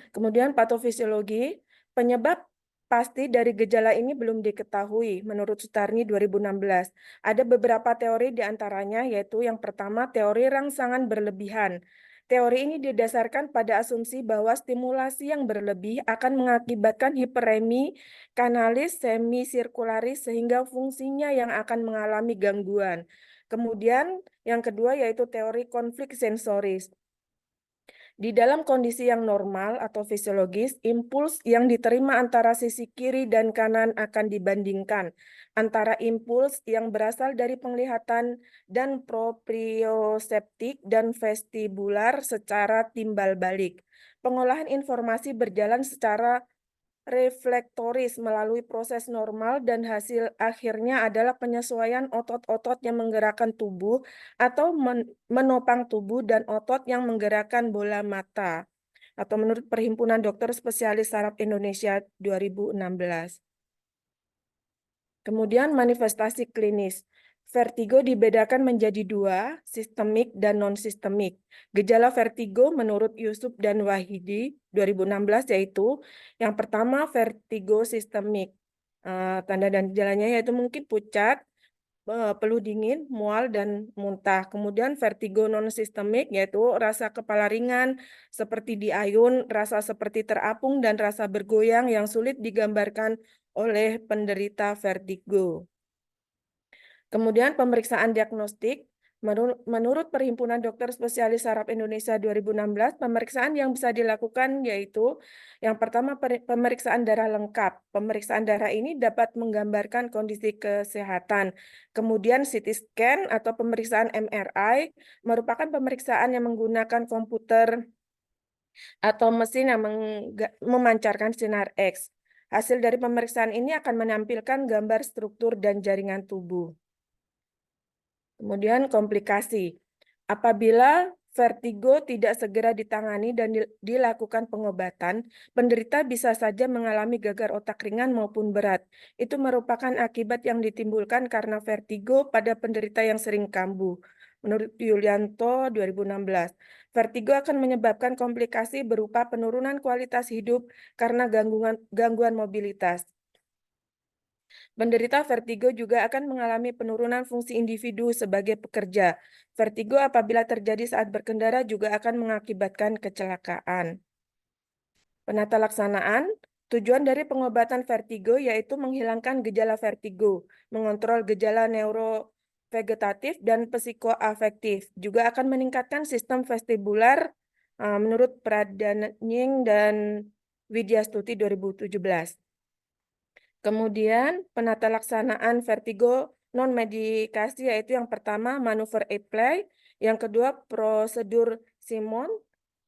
Kemudian patofisiologi, penyebab pasti dari gejala ini belum diketahui menurut Sutarni 2016. Ada beberapa teori diantaranya yaitu yang pertama teori rangsangan berlebihan. Teori ini didasarkan pada asumsi bahwa stimulasi yang berlebih akan mengakibatkan hiperemi kanalis semisirkularis sehingga fungsinya yang akan mengalami gangguan. Kemudian yang kedua yaitu teori konflik sensoris. Di dalam kondisi yang normal atau fisiologis, impuls yang diterima antara sisi kiri dan kanan akan dibandingkan antara impuls yang berasal dari penglihatan dan proprioseptik dan vestibular secara timbal balik. Pengolahan informasi berjalan secara reflektoris melalui proses normal dan hasil akhirnya adalah penyesuaian otot-otot yang menggerakkan tubuh atau menopang tubuh dan otot yang menggerakkan bola mata. Atau menurut Perhimpunan Dokter Spesialis Saraf Indonesia 2016. Kemudian manifestasi klinis. Vertigo dibedakan menjadi dua, sistemik dan non-sistemik. Gejala vertigo menurut Yusuf dan Wahidi 2016 yaitu yang pertama vertigo sistemik. Tanda dan gejalanya yaitu mungkin pucat, peluh dingin, mual, dan muntah. Kemudian vertigo non-sistemik yaitu rasa kepala ringan seperti diayun, rasa seperti terapung, dan rasa bergoyang yang sulit digambarkan oleh penderita vertigo. Kemudian pemeriksaan diagnostik, Menurut Perhimpunan Dokter Spesialis Saraf Indonesia 2016, pemeriksaan yang bisa dilakukan yaitu yang pertama pemeriksaan darah lengkap. Pemeriksaan darah ini dapat menggambarkan kondisi kesehatan. Kemudian CT scan atau pemeriksaan MRI merupakan pemeriksaan yang menggunakan komputer atau mesin yang memancarkan sinar X. Hasil dari pemeriksaan ini akan menampilkan gambar struktur dan jaringan tubuh. Kemudian komplikasi. Apabila vertigo tidak segera ditangani dan dilakukan pengobatan, penderita bisa saja mengalami gagal otak ringan maupun berat. Itu merupakan akibat yang ditimbulkan karena vertigo pada penderita yang sering kambuh. Menurut Yulianto 2016, vertigo akan menyebabkan komplikasi berupa penurunan kualitas hidup karena gangguan mobilitas. Penderita vertigo juga akan mengalami penurunan fungsi individu sebagai pekerja. Vertigo apabila terjadi saat berkendara juga akan mengakibatkan kecelakaan. Penata laksanaan, tujuan dari pengobatan vertigo yaitu menghilangkan gejala vertigo, mengontrol gejala neurovegetatif dan psikoafektif, juga akan meningkatkan sistem vestibular menurut Pradanying dan Widyastuti 2017. Kemudian penata laksanaan vertigo non-medikasi yaitu yang pertama manuver Epley, yang kedua prosedur Simon,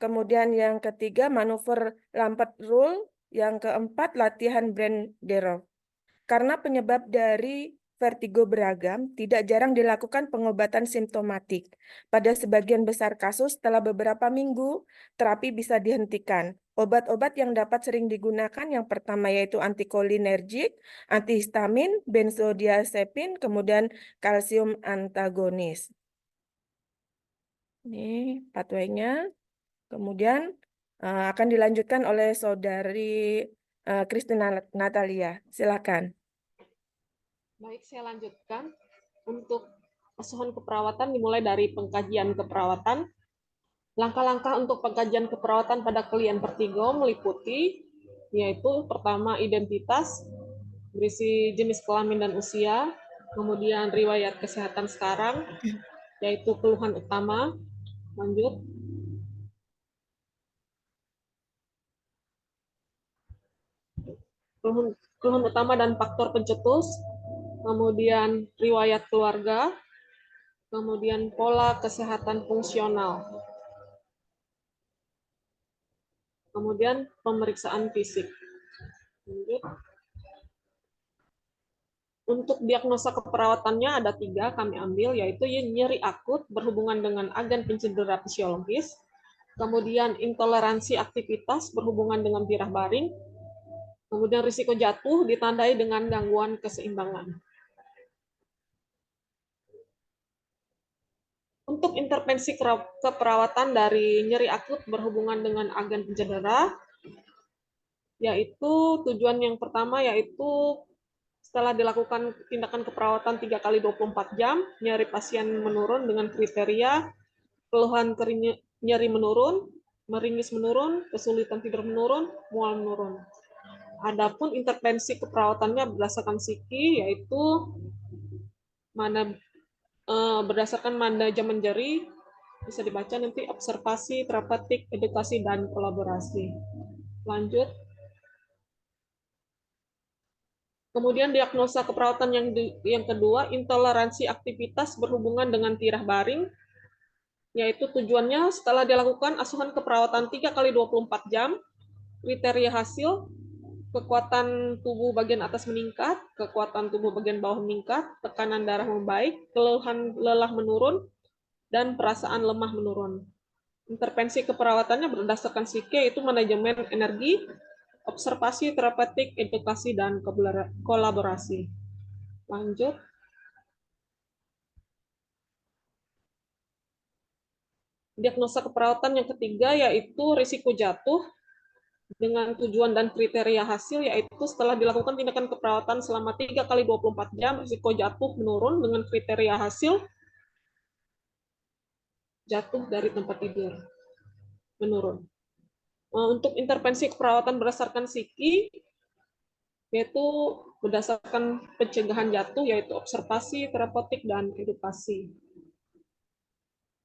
kemudian yang ketiga manuver Lambert Rule, yang keempat latihan Branderov. Karena penyebab dari vertigo beragam, tidak jarang dilakukan pengobatan simptomatik. Pada sebagian besar kasus, setelah beberapa minggu, terapi bisa dihentikan. Obat-obat yang dapat sering digunakan yang pertama yaitu antikolinergik, antihistamin, benzodiazepin, kemudian kalsium antagonis. Ini pathway-nya. Kemudian akan dilanjutkan oleh Saudari Christina Natalia. Silakan. Baik, saya lanjutkan. Untuk asuhan keperawatan dimulai dari pengkajian keperawatan. Langkah-langkah untuk pengkajian keperawatan pada klien vertigo meliputi yaitu pertama identitas, berisi jenis kelamin dan usia, kemudian riwayat kesehatan sekarang, yaitu keluhan utama. Lanjut. Keluhan utama dan faktor pencetus, kemudian riwayat keluarga, kemudian pola kesehatan fungsional, kemudian pemeriksaan fisik. Lanjut. Untuk diagnosa keperawatannya ada 3 kami ambil, yaitu nyeri akut berhubungan dengan agen pencedera fisiologis, kemudian intoleransi aktivitas berhubungan dengan birah baring, kemudian risiko jatuh ditandai dengan gangguan keseimbangan. Untuk intervensi keperawatan dari nyeri akut berhubungan dengan agen pencedera, yaitu tujuan yang pertama yaitu setelah dilakukan tindakan keperawatan 3 kali 24 jam, nyeri pasien menurun dengan kriteria keluhan nyeri menurun, meringis menurun, kesulitan tidur menurun, mual menurun. Adapun intervensi keperawatannya berdasarkan psiki, yaitu berdasarkan manajemen jeri, bisa dibaca nanti observasi, terapeutik, edukasi, dan kolaborasi. Lanjut. Kemudian diagnosa keperawatan yang kedua, intoleransi aktivitas berhubungan dengan tirah baring, yaitu tujuannya setelah dilakukan asuhan keperawatan 3 kali 24 jam, kriteria hasil, kekuatan tubuh bagian atas meningkat, kekuatan tubuh bagian bawah meningkat, tekanan darah membaik, keluhan lelah menurun, dan perasaan lemah menurun. Intervensi keperawatannya berdasarkan psiki, yaitu manajemen energi, observasi, terapeutik, edukasi, dan kolaborasi. Lanjut. Diagnosa keperawatan yang ketiga yaitu risiko jatuh dengan tujuan dan kriteria hasil, yaitu setelah dilakukan tindakan keperawatan selama 3 kali 24 jam, risiko jatuh menurun dengan kriteria hasil jatuh dari tempat tidur menurun. Untuk intervensi keperawatan berdasarkan psiki, yaitu berdasarkan pencegahan jatuh, yaitu observasi, terapeutik, dan edukasi.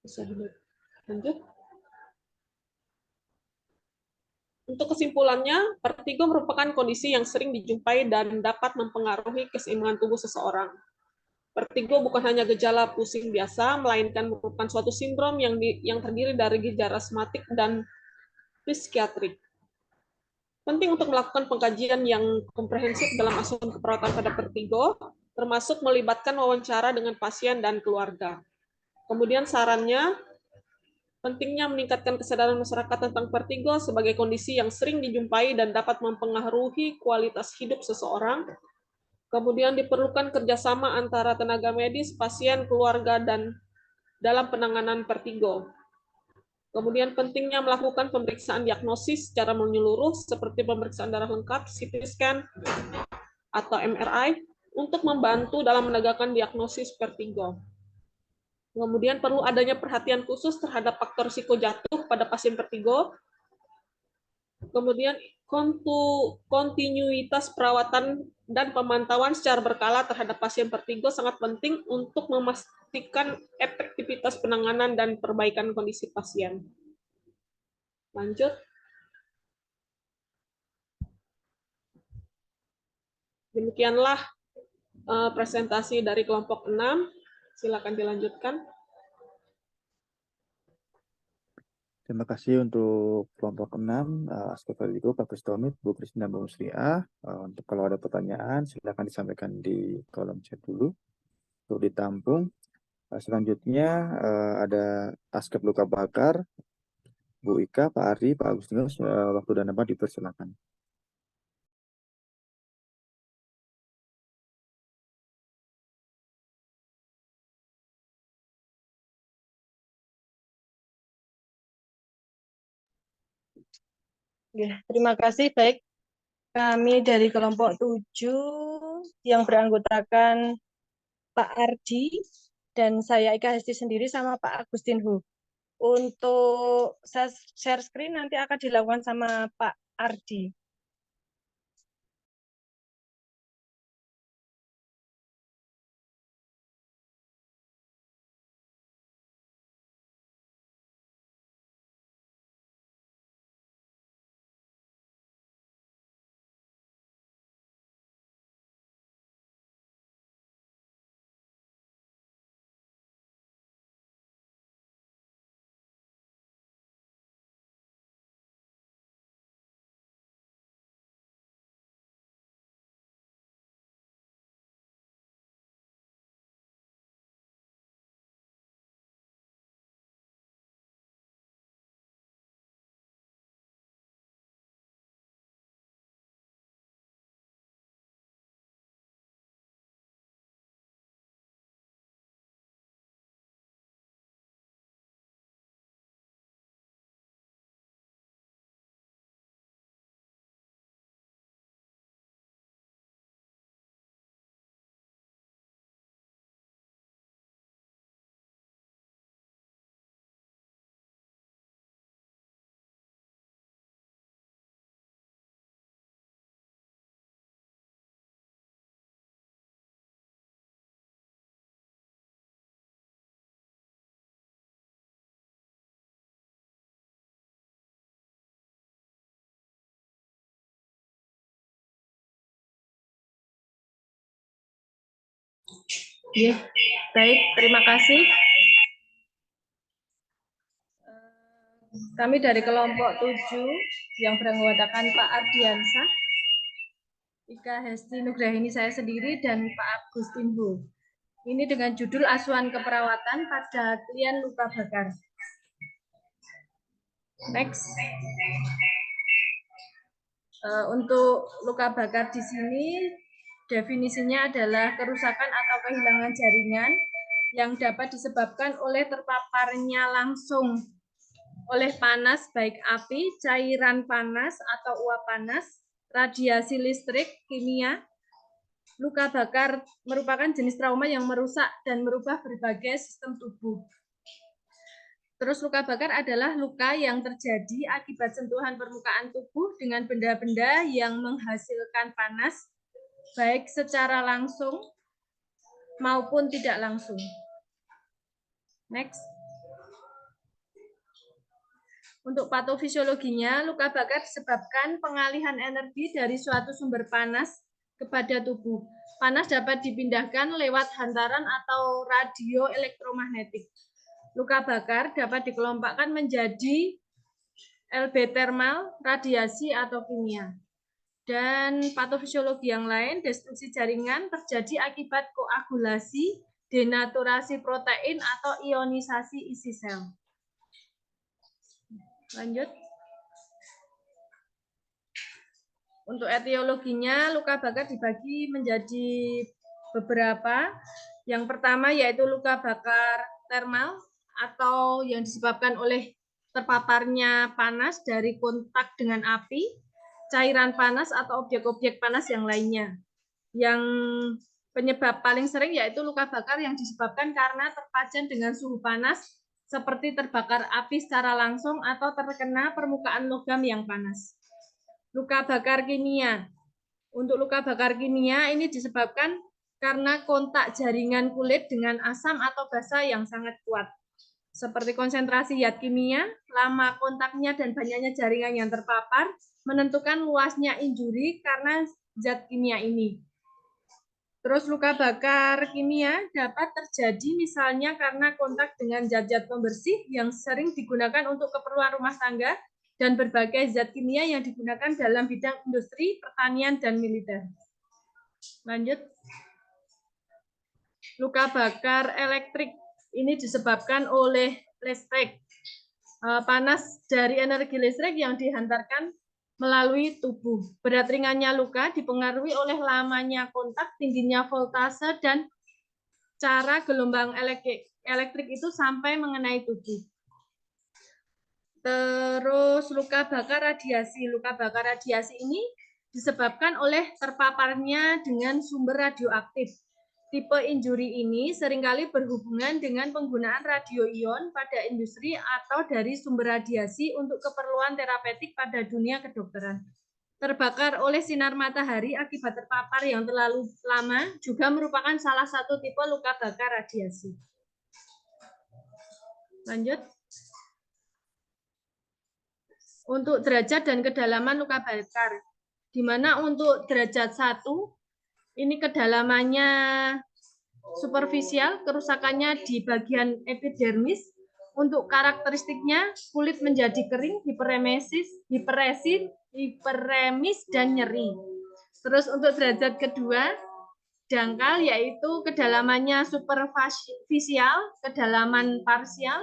Bisa lanjut. Untuk kesimpulannya, vertigo merupakan kondisi yang sering dijumpai dan dapat mempengaruhi keseimbangan tubuh seseorang. Vertigo bukan hanya gejala pusing biasa, melainkan merupakan suatu sindrom yang terdiri dari gejala asmatik dan psikiatrik. Penting untuk melakukan pengkajian yang komprehensif dalam asuhan keperawatan pada vertigo, termasuk melibatkan wawancara dengan pasien dan keluarga. Kemudian sarannya, pentingnya meningkatkan kesadaran masyarakat tentang vertigo sebagai kondisi yang sering dijumpai dan dapat mempengaruhi kualitas hidup seseorang. Kemudian diperlukan kerjasama antara tenaga medis, pasien, keluarga, dan dalam penanganan vertigo. Kemudian pentingnya melakukan pemeriksaan diagnosis secara menyeluruh seperti pemeriksaan darah lengkap, CT scan, atau MRI untuk membantu dalam menegakkan diagnosis vertigo. Kemudian perlu adanya perhatian khusus terhadap faktor risiko jatuh pada pasien vertigo. Kemudian kontinuitas perawatan dan pemantauan secara berkala terhadap pasien vertigo sangat penting untuk memastikan efektivitas penanganan dan perbaikan kondisi pasien. Lanjut. Demikianlah presentasi dari kelompok 6. Silakan dilanjutkan. Terima kasih untuk kelompok 6, aspek vertigo, Pak Kristomit, Bu Kristina, Bu Musliah. Untuk kalau ada pertanyaan, silakan disampaikan di kolom chat dulu untuk ditampung. Selanjutnya ada aspek luka bakar, Bu Ika, Pak Ari, Pak Agustinus, waktu dan tempat dipersilakan. Ya, terima kasih. Baik, kami dari kelompok 7 yang beranggotakan Pak Ardi dan saya Ika Hesti sendiri sama Pak Agustin Hu. Untuk share screen nanti akan dilakukan sama Pak Ardi. Ya, baik, terima kasih. Kami dari kelompok 7 yang beranggotakan Pak Ardiansah, Ika Hesti Nugrahini saya sendiri, dan Pak Agustin Hu. Ini dengan judul asuhan keperawatan pada klien luka bakar. Next. Untuk luka bakar di sini definisinya adalah kerusakan atau kehilangan jaringan yang dapat disebabkan oleh terpaparnya langsung oleh panas, baik api, cairan panas atau uap panas, radiasi listrik, kimia. Luka bakar merupakan jenis trauma yang merusak dan merubah berbagai sistem tubuh. Terus luka bakar adalah luka yang terjadi akibat sentuhan permukaan tubuh dengan benda-benda yang menghasilkan panas, baik secara langsung maupun tidak langsung. Next. Untuk patofisiologinya, luka bakar disebabkan pengalihan energi dari suatu sumber panas kepada tubuh. Panas dapat dipindahkan lewat hantaran atau radio elektromagnetik. Luka bakar dapat dikelompokkan menjadi LB termal, radiasi, atau kimia. Dan patofisiologi yang lain, destruksi jaringan terjadi akibat koagulasi, denaturasi protein, atau ionisasi isi sel. Lanjut. Untuk etiologinya, luka bakar dibagi menjadi beberapa. Yang pertama yaitu luka bakar termal atau yang disebabkan oleh terpaparnya panas dari kontak dengan api, cairan panas atau objek-objek panas yang lainnya. Yang penyebab paling sering yaitu luka bakar yang disebabkan karena terpajan dengan suhu panas seperti terbakar api secara langsung atau terkena permukaan logam yang panas. Luka bakar kimia. Untuk luka bakar kimia ini disebabkan karena kontak jaringan kulit dengan asam atau basa yang sangat kuat. Seperti konsentrasi zat kimia, lama kontaknya dan banyaknya jaringan yang terpapar menentukan luasnya injuri karena zat kimia ini. Terus luka bakar kimia dapat terjadi misalnya karena kontak dengan zat-zat pembersih yang sering digunakan untuk keperluan rumah tangga dan berbagai zat kimia yang digunakan dalam bidang industri, pertanian, dan militer. Lanjut. Luka bakar elektrik ini disebabkan oleh listrik. Panas dari energi listrik yang dihantarkan melalui tubuh. Berat ringannya luka dipengaruhi oleh lamanya kontak, tingginya voltase, dan cara gelombang elektrik itu sampai mengenai tubuh. Terus luka bakar radiasi. Luka bakar radiasi ini disebabkan oleh terpaparnya dengan sumber radioaktif. Tipe injuri ini seringkali berhubungan dengan penggunaan radioion pada industri atau dari sumber radiasi untuk keperluan terapeutik pada dunia kedokteran. Terbakar oleh sinar matahari akibat terpapar yang terlalu lama juga merupakan salah satu tipe luka bakar radiasi. Lanjut. Untuk derajat dan kedalaman luka bakar, di mana untuk derajat 1, ini kedalamannya superficial, kerusakannya di bagian epidermis. Untuk karakteristiknya, kulit menjadi kering, hiperemis, dan nyeri. Terus untuk derajat kedua, dangkal, yaitu kedalamannya superficial, kedalaman parsial.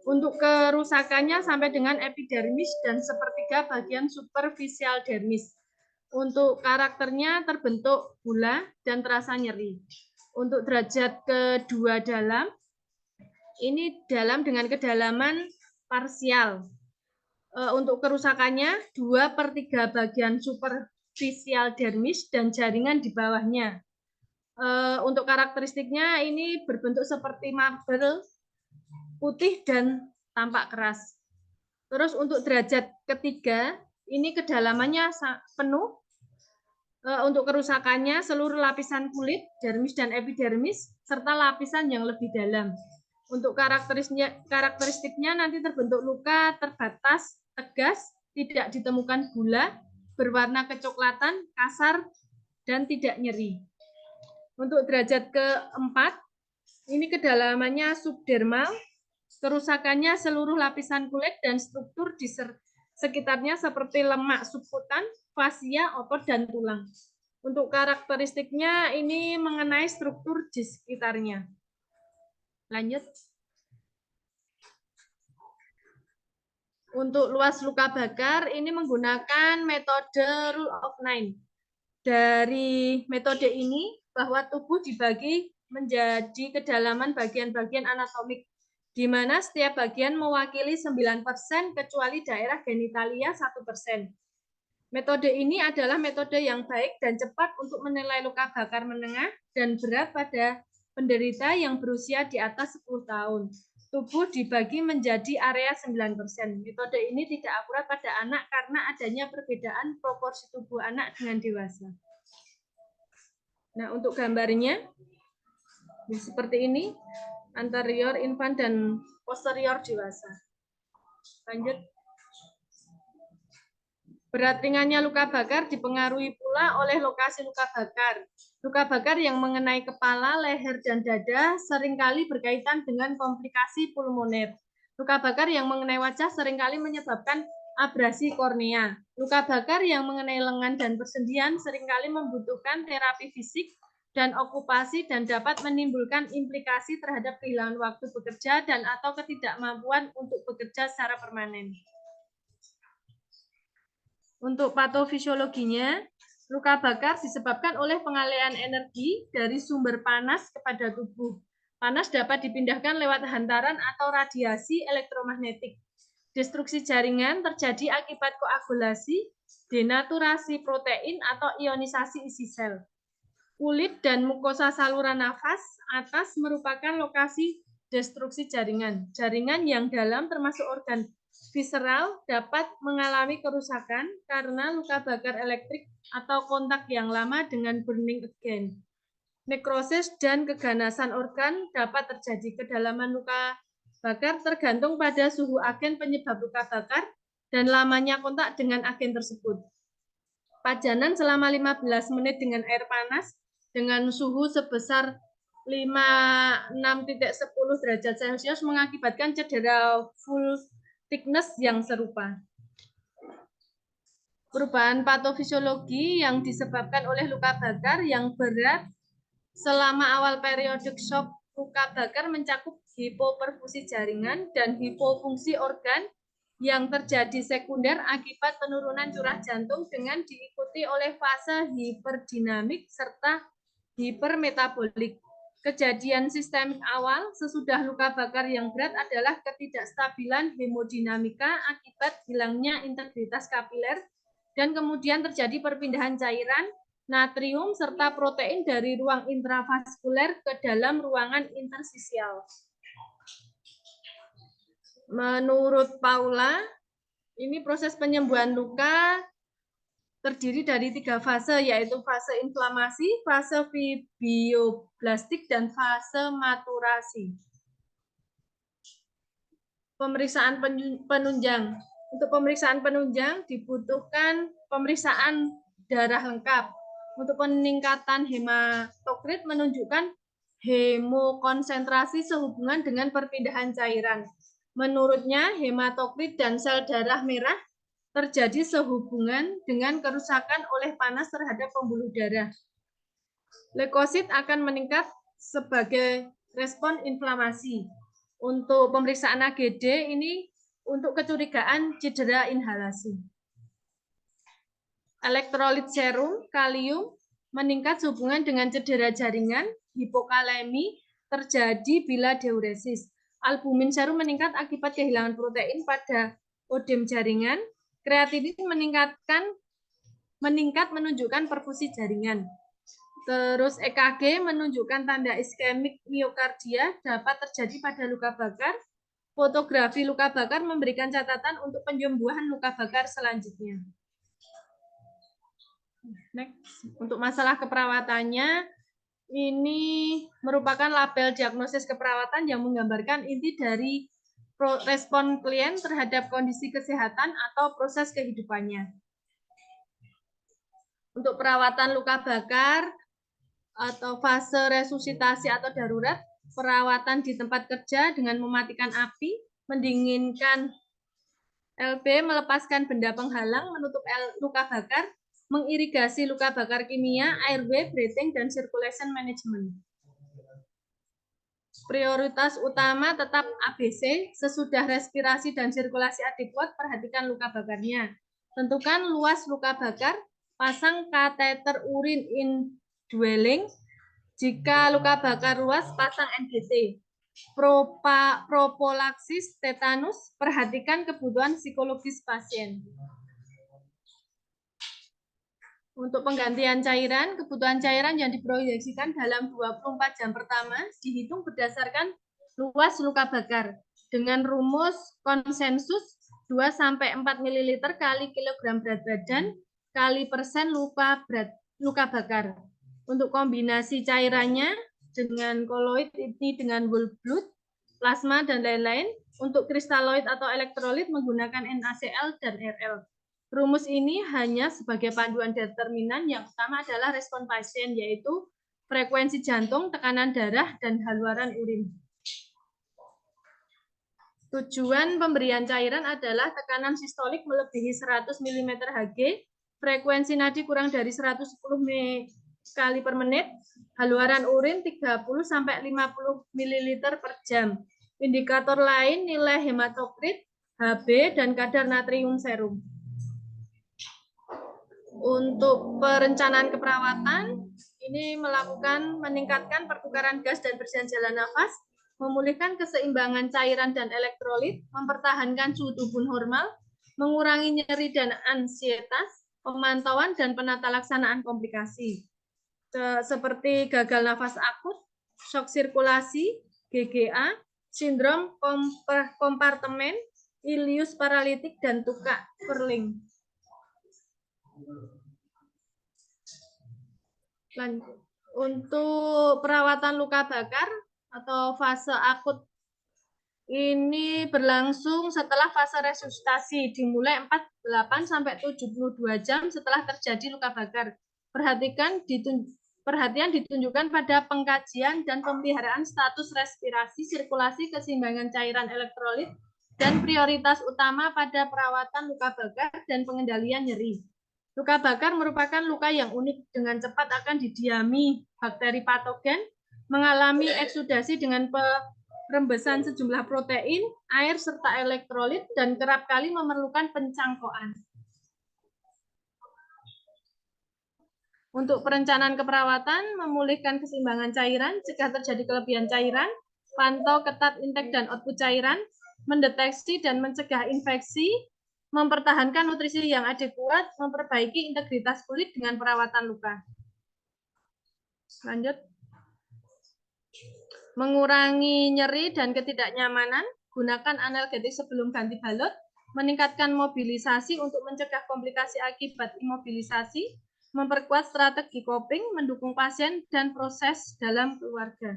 Untuk kerusakannya sampai dengan epidermis dan sepertiga bagian superficial dermis. Untuk karakternya terbentuk gula dan terasa nyeri. Untuk derajat kedua dalam, ini dalam dengan kedalaman parsial. Untuk kerusakannya 2/3 bagian superficial dermis dan jaringan di bawahnya. Untuk karakteristiknya ini berbentuk seperti marble, putih dan tampak keras. Terus untuk derajat ketiga, ini kedalamannya penuh. Untuk kerusakannya seluruh lapisan kulit, dermis dan epidermis, serta lapisan yang lebih dalam. Untuk karakteristiknya nanti terbentuk luka terbatas, tegas, tidak ditemukan gula, berwarna kecoklatan, kasar, dan tidak nyeri. Untuk derajat keempat, ini kedalamannya subdermal, kerusakannya seluruh lapisan kulit dan struktur di sekitarnya seperti lemak subkutan, fasia, otot, dan tulang. Untuk karakteristiknya ini mengenai struktur di sekitarnya. Lanjut. Untuk luas luka bakar ini menggunakan metode Rule of 9. Dari metode ini bahwa tubuh dibagi menjadi kedalaman bagian-bagian anatomik, di mana setiap bagian mewakili 9% kecuali daerah genitalia 1%. Metode ini adalah metode yang baik dan cepat untuk menilai luka bakar menengah dan berat pada penderita yang berusia di atas 10 tahun. Tubuh dibagi menjadi area 9%. Metode ini tidak akurat pada anak karena adanya perbedaan proporsi tubuh anak dengan dewasa. Nah, untuk gambarnya seperti ini. Anterior infant dan posterior dewasa. Lanjut. Berat ringannya luka bakar dipengaruhi pula oleh lokasi luka bakar. Luka bakar yang mengenai kepala, leher, dan dada seringkali berkaitan dengan komplikasi pulmoner. Luka bakar yang mengenai wajah seringkali menyebabkan abrasi kornea. Luka bakar yang mengenai lengan dan persendian seringkali membutuhkan terapi fisik dan okupasi dan dapat menimbulkan implikasi terhadap kehilangan waktu bekerja dan atau ketidakmampuan untuk bekerja secara permanen. Untuk patofisiologinya, luka bakar disebabkan oleh pengalihan energi dari sumber panas kepada tubuh. Panas dapat dipindahkan lewat hantaran atau radiasi elektromagnetik. Destruksi jaringan terjadi akibat koagulasi, denaturasi protein atau ionisasi isi sel. Kulit dan mukosa saluran nafas atas merupakan lokasi destruksi jaringan. Jaringan yang dalam termasuk organ visceral dapat mengalami kerusakan karena luka bakar elektrik atau kontak yang lama dengan burning agent. Nekrosis dan keganasan organ dapat terjadi. Kedalaman luka bakar tergantung pada suhu agen penyebab luka bakar dan lamanya kontak dengan agen tersebut. Pajanan selama 15 menit dengan air panas dengan suhu sebesar 56.10 derajat Celcius mengakibatkan cedera full thickness yang serupa. Perubahan patofisiologi yang disebabkan oleh luka bakar yang berat selama awal periodik shock luka bakar mencakup hipoperfusi jaringan dan hipofungsi organ yang terjadi sekunder akibat penurunan curah jantung dengan diikuti oleh fase hiperdinamik serta hipermetabolik. Kejadian sistemik awal sesudah luka bakar yang berat adalah ketidakstabilan hemodinamika akibat hilangnya integritas kapiler dan kemudian terjadi perpindahan cairan, natrium, serta protein dari ruang intravaskuler ke dalam ruangan intersisial. Menurut Paula, ini proses penyembuhan luka terdiri dari 3 fase, yaitu fase inflamasi, fase fibroblastik, dan fase maturasi. Pemeriksaan penunjang. Untuk pemeriksaan penunjang dibutuhkan pemeriksaan darah lengkap. Untuk peningkatan hematokrit menunjukkan hemokonsentrasi sehubungan dengan perpindahan cairan. Menurutnya, hematokrit dan sel darah merah terjadi sehubungan dengan kerusakan oleh panas terhadap pembuluh darah. Leukosit akan meningkat sebagai respon inflamasi. Untuk pemeriksaan AGD ini untuk kecurigaan cedera inhalasi. Elektrolit serum kalium meningkat sehubungan dengan cedera jaringan, hipokalemi terjadi bila diuresis. Albumin serum meningkat akibat kehilangan protein pada odem jaringan. Kreatinin meningkat menunjukkan perfusi jaringan. Terus EKG menunjukkan tanda iskemik miokardia dapat terjadi pada luka bakar. Fotografi luka bakar memberikan catatan untuk penyembuhan luka bakar selanjutnya. Next. Untuk masalah keperawatannya, ini merupakan label diagnosis keperawatan yang menggambarkan inti dari respon klien terhadap kondisi kesehatan atau proses kehidupannya. Untuk perawatan luka bakar atau fase resusitasi atau darurat, perawatan di tempat kerja dengan mematikan api, mendinginkan LB, melepaskan benda penghalang, menutup luka bakar, mengirigasi luka bakar kimia, airway, breathing, dan circulation management. Prioritas utama tetap ABC, sesudah respirasi dan sirkulasi adekuat, perhatikan luka bakarnya. Tentukan luas luka bakar, pasang kateter urin indwelling. Jika luka bakar luas, pasang NGT. Propolaksis tetanus, perhatikan kebutuhan psikologis pasien. Untuk penggantian cairan, kebutuhan cairan yang diproyeksikan dalam 24 jam pertama dihitung berdasarkan luas luka bakar dengan rumus konsensus 2-4 ml kali kilogram berat badan kali persen luka bakar. Untuk kombinasi cairannya dengan koloid ini dengan whole blood, plasma, dan lain-lain. Untuk kristaloid atau elektrolit menggunakan NaCl dan Rl. Rumus ini hanya sebagai panduan determinan, yang utama adalah respon pasien, yaitu frekuensi jantung, tekanan darah, dan haluan urin. Tujuan pemberian cairan adalah tekanan sistolik melebihi 100 mm Hg, frekuensi nadi kurang dari 110 kali per menit, haluan urin 30-50 ml per jam. Indikator lain nilai hematokrit, Hb, dan kadar natrium serum. Untuk perencanaan keperawatan, ini meningkatkan pertukaran gas dan bersihan jalan nafas, memulihkan keseimbangan cairan dan elektrolit, mempertahankan suhu tubuh normal, mengurangi nyeri dan ansietas, pemantauan dan penata laksanaan komplikasi, seperti gagal nafas akut, shock sirkulasi, GGA, sindrom kompartemen, ileus paralitik, dan tukak Perling. Untuk perawatan luka bakar atau fase akut ini berlangsung setelah fase resusitasi, dimulai 48-72 jam setelah terjadi luka bakar. Perhatian ditunjukkan pada pengkajian dan pemeliharaan status respirasi, sirkulasi, keseimbangan cairan elektrolit, dan prioritas utama pada perawatan luka bakar dan pengendalian nyeri. Luka bakar merupakan luka yang unik, dengan cepat akan didiami bakteri patogen, mengalami eksudasi dengan perembesan sejumlah protein, air, serta elektrolit, dan kerap kali memerlukan pencangkokan. Untuk perencanaan keperawatan, memulihkan keseimbangan cairan, jika terjadi kelebihan cairan, pantau ketat intake dan output cairan, mendeteksi dan mencegah infeksi, mempertahankan nutrisi yang adekuat, memperbaiki integritas kulit dengan perawatan luka. Lanjut. Mengurangi nyeri dan ketidaknyamanan, gunakan analgetik sebelum ganti balut, meningkatkan mobilisasi untuk mencegah komplikasi akibat imobilisasi, memperkuat strategi coping, mendukung pasien dan proses dalam keluarga.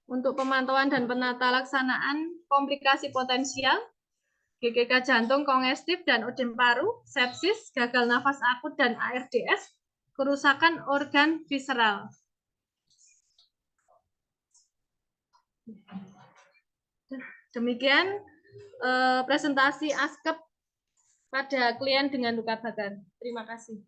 Untuk pemantauan dan penata laksanaan komplikasi potensial, GGK jantung kongestif dan odem paru, sepsis, gagal nafas akut dan ARDS, kerusakan organ visceral. Demikian presentasi ASKEP pada klien dengan luka bakar. Terima kasih.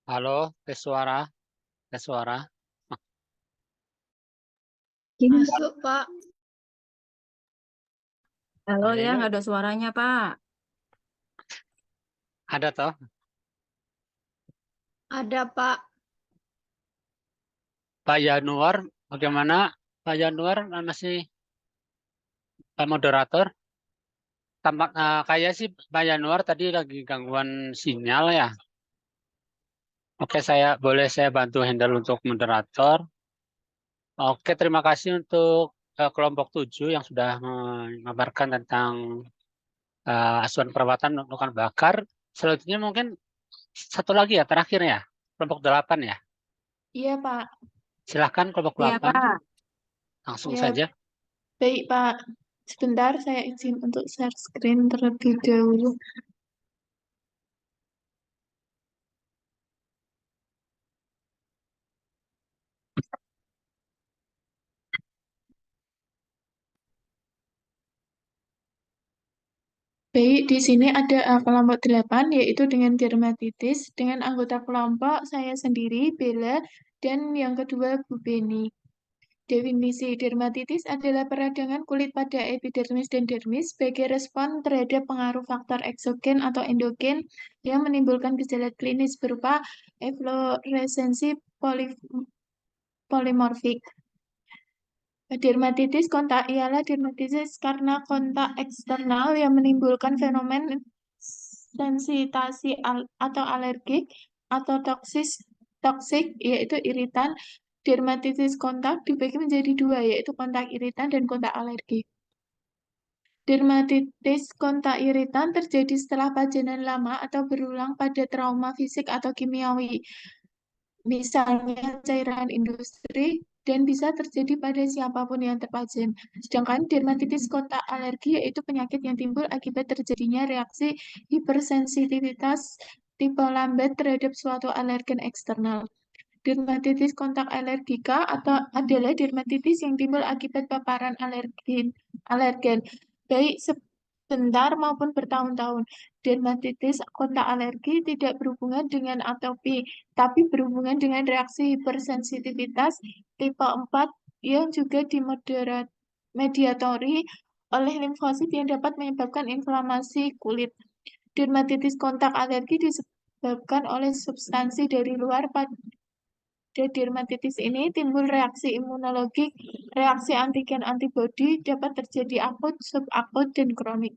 Halo, tes suara. Tes suara. Masuk, Pak. Halo Ada ya, ini? nggak ada suaranya, Pak. Ada toh? Ada, Pak. Pak Januar, bagaimana? Pak Januar masih Pak moderator? Tampak kayak sih Pak Januar tadi lagi gangguan sinyal ya. Oke, boleh saya bantu handle untuk moderator. Oke, terima kasih untuk kelompok 7 yang sudah mengabarkan tentang asuhan perawatan luka bakar. Selanjutnya mungkin satu lagi ya, terakhir ya, kelompok 8 ya. Iya, Pak. Silahkan kelompok Iya, 8, Pak. langsung Ya, saja. baik, Pak. Sebentar, saya izin untuk share screen terlebih dahulu. Baik, di sini ada kelompok 8, yaitu dengan dermatitis. Dengan anggota kelompok, saya sendiri, Bella, dan yang kedua, Bu Beni. Definisi dermatitis adalah peradangan kulit pada epidermis dan dermis sebagai respon terhadap pengaruh faktor eksogen atau endogen yang menimbulkan gejala klinis berupa efloresensi polimorfik. Dermatitis kontak ialah dermatitis karena kontak eksternal yang menimbulkan fenomen sensitasi atau alergik atau toksik yaitu iritan. Dermatitis kontak dibagi menjadi dua, yaitu kontak iritan dan kontak alergi. Dermatitis kontak iritan terjadi setelah pajanan lama atau berulang pada trauma fisik atau kimiawi, misalnya cairan industri, dan bisa terjadi pada siapapun yang terpajan. Sedangkan dermatitis kontak alergi yaitu penyakit yang timbul akibat terjadinya reaksi hipersensitivitas tipe lambat terhadap suatu alergen eksternal. Dermatitis kontak alergika adalah dermatitis yang timbul akibat paparan alergen, baik sebentar maupun bertahun-tahun. Dermatitis kontak alergi tidak berhubungan dengan atopi, tapi berhubungan dengan reaksi hipersensitivitas tipe 4 yang juga dimediatori oleh limfosit yang dapat menyebabkan inflamasi kulit. Dermatitis kontak alergi disebabkan oleh substansi dari luar. Pada dermatitis ini timbul reaksi imunologik, reaksi antigen-antibodi dapat terjadi akut, subakut, dan kronik.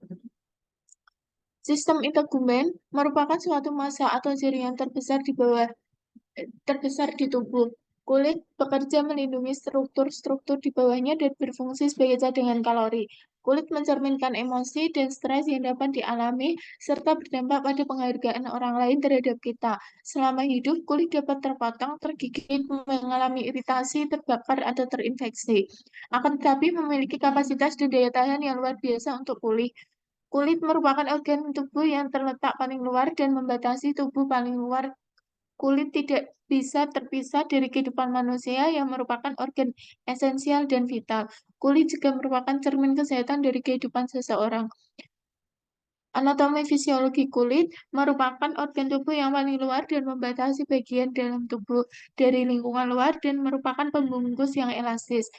Sistem integumen merupakan suatu massa atau jaringan terbesar di tubuh. Kulit bekerja melindungi struktur-struktur di bawahnya dan berfungsi sebagai cadangan kalori. Kulit mencerminkan emosi dan stres yang dapat dialami, serta berdampak pada penghargaan orang lain terhadap kita. Selama hidup, kulit dapat terpotong, tergigit, mengalami iritasi, terbakar, atau terinfeksi. Akan tetapi memiliki kapasitas dan daya tahan yang luar biasa untuk pulih. Kulit merupakan organ tubuh yang terletak paling luar dan membatasi tubuh paling luar. Kulit tidak bisa terpisah dari kehidupan manusia yang merupakan organ esensial dan vital. Kulit juga merupakan cermin kesehatan dari kehidupan seseorang. Anatomi fisiologi kulit merupakan organ tubuh yang paling luar dan membatasi bagian dalam tubuh dari lingkungan luar dan merupakan pembungkus yang elastis.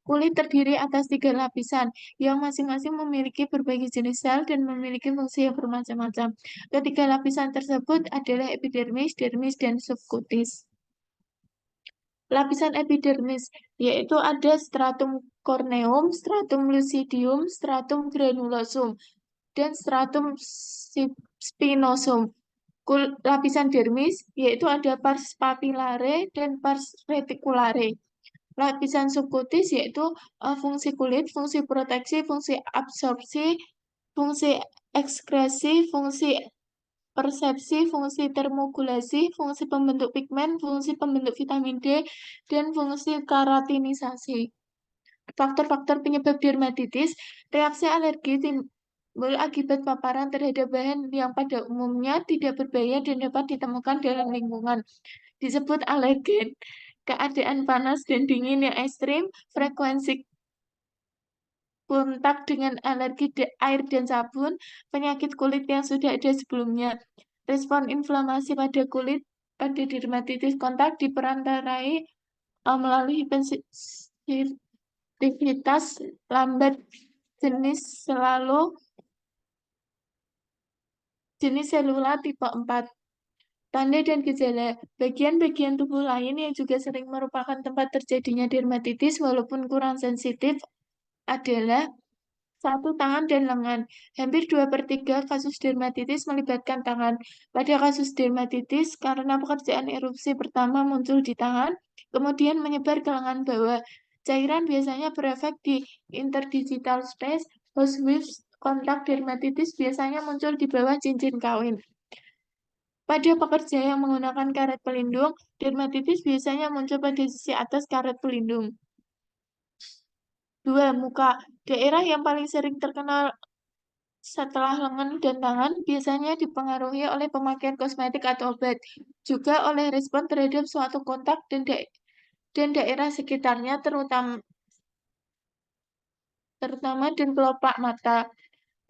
Kulit terdiri atas 3 lapisan, yang masing-masing memiliki berbagai jenis sel dan memiliki fungsi yang bermacam-macam. Ketiga lapisan tersebut adalah epidermis, dermis, dan subkutis. Lapisan epidermis, yaitu ada stratum corneum, stratum lucidium, stratum granulosum, dan stratum spinosum. Lapisan dermis, yaitu ada pars papillare dan pars reticulare. Lapisan subkutis yaitu fungsi kulit, fungsi proteksi, fungsi absorpsi, fungsi ekskresi, fungsi persepsi, fungsi termogulasi, fungsi pembentuk pigmen, fungsi pembentuk vitamin D, dan fungsi keratinisasi. Faktor-faktor penyebab dermatitis, reaksi alergi timbul akibat paparan terhadap bahan yang pada umumnya tidak berbahaya dan dapat ditemukan dalam lingkungan. Disebut alergen. Keadaan panas dan dingin yang ekstrim, frekuensi kontak dengan alergi air dan sabun, penyakit kulit yang sudah ada sebelumnya. Respon inflamasi pada kulit pada dermatitis kontak diperantarai melalui hipersensitivitas lambat jenis selula tipe 4. Tanda dan gejala, bagian-bagian tubuh lain yang juga sering merupakan tempat terjadinya dermatitis walaupun kurang sensitif adalah 1. Tangan dan lengan. Hampir 2/3 kasus dermatitis melibatkan tangan. Pada kasus dermatitis, karena pekerjaan erupsi pertama muncul di tangan, kemudian menyebar ke lengan bawah. Cairan biasanya berefek di interdigital space. Host waves kontak dermatitis biasanya muncul di bawah cincin kawin. Pada pekerja yang menggunakan karet pelindung, dermatitis biasanya muncul pada sisi atas karet pelindung. 2. Muka. Daerah yang paling sering terkenal setelah lengan dan tangan biasanya dipengaruhi oleh pemakaian kosmetik atau obat, juga oleh respon terhadap suatu kontak dan daerah sekitarnya, terutama dan kelopak mata.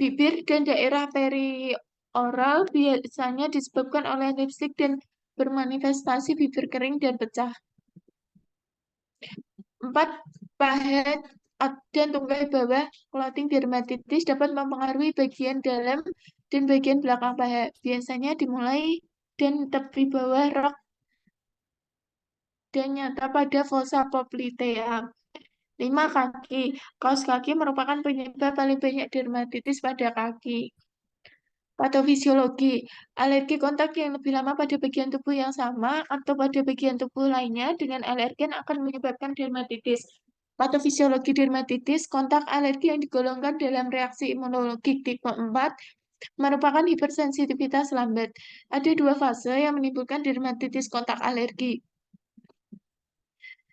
Bibir dan daerah perioral biasanya disebabkan oleh lipstik dan bermanifestasi bibir kering dan pecah. 4. Paha dan tungkai bawah. Clothing dermatitis dapat mempengaruhi bagian dalam dan bagian belakang paha. Biasanya dimulai dan tepi bawah rok dan nyata pada fossa poplitea. 5. Kaki. Kaos kaki merupakan penyebab paling banyak dermatitis pada kaki. Patofisiologi. Alergi kontak yang lebih lama pada bagian tubuh yang sama atau pada bagian tubuh lainnya dengan alergen akan menyebabkan dermatitis. Patofisiologi dermatitis, kontak alergi yang digolongkan dalam reaksi imunologi tipe 4, merupakan hipersensitivitas lambat. Ada 2 fase yang menimbulkan dermatitis kontak alergi.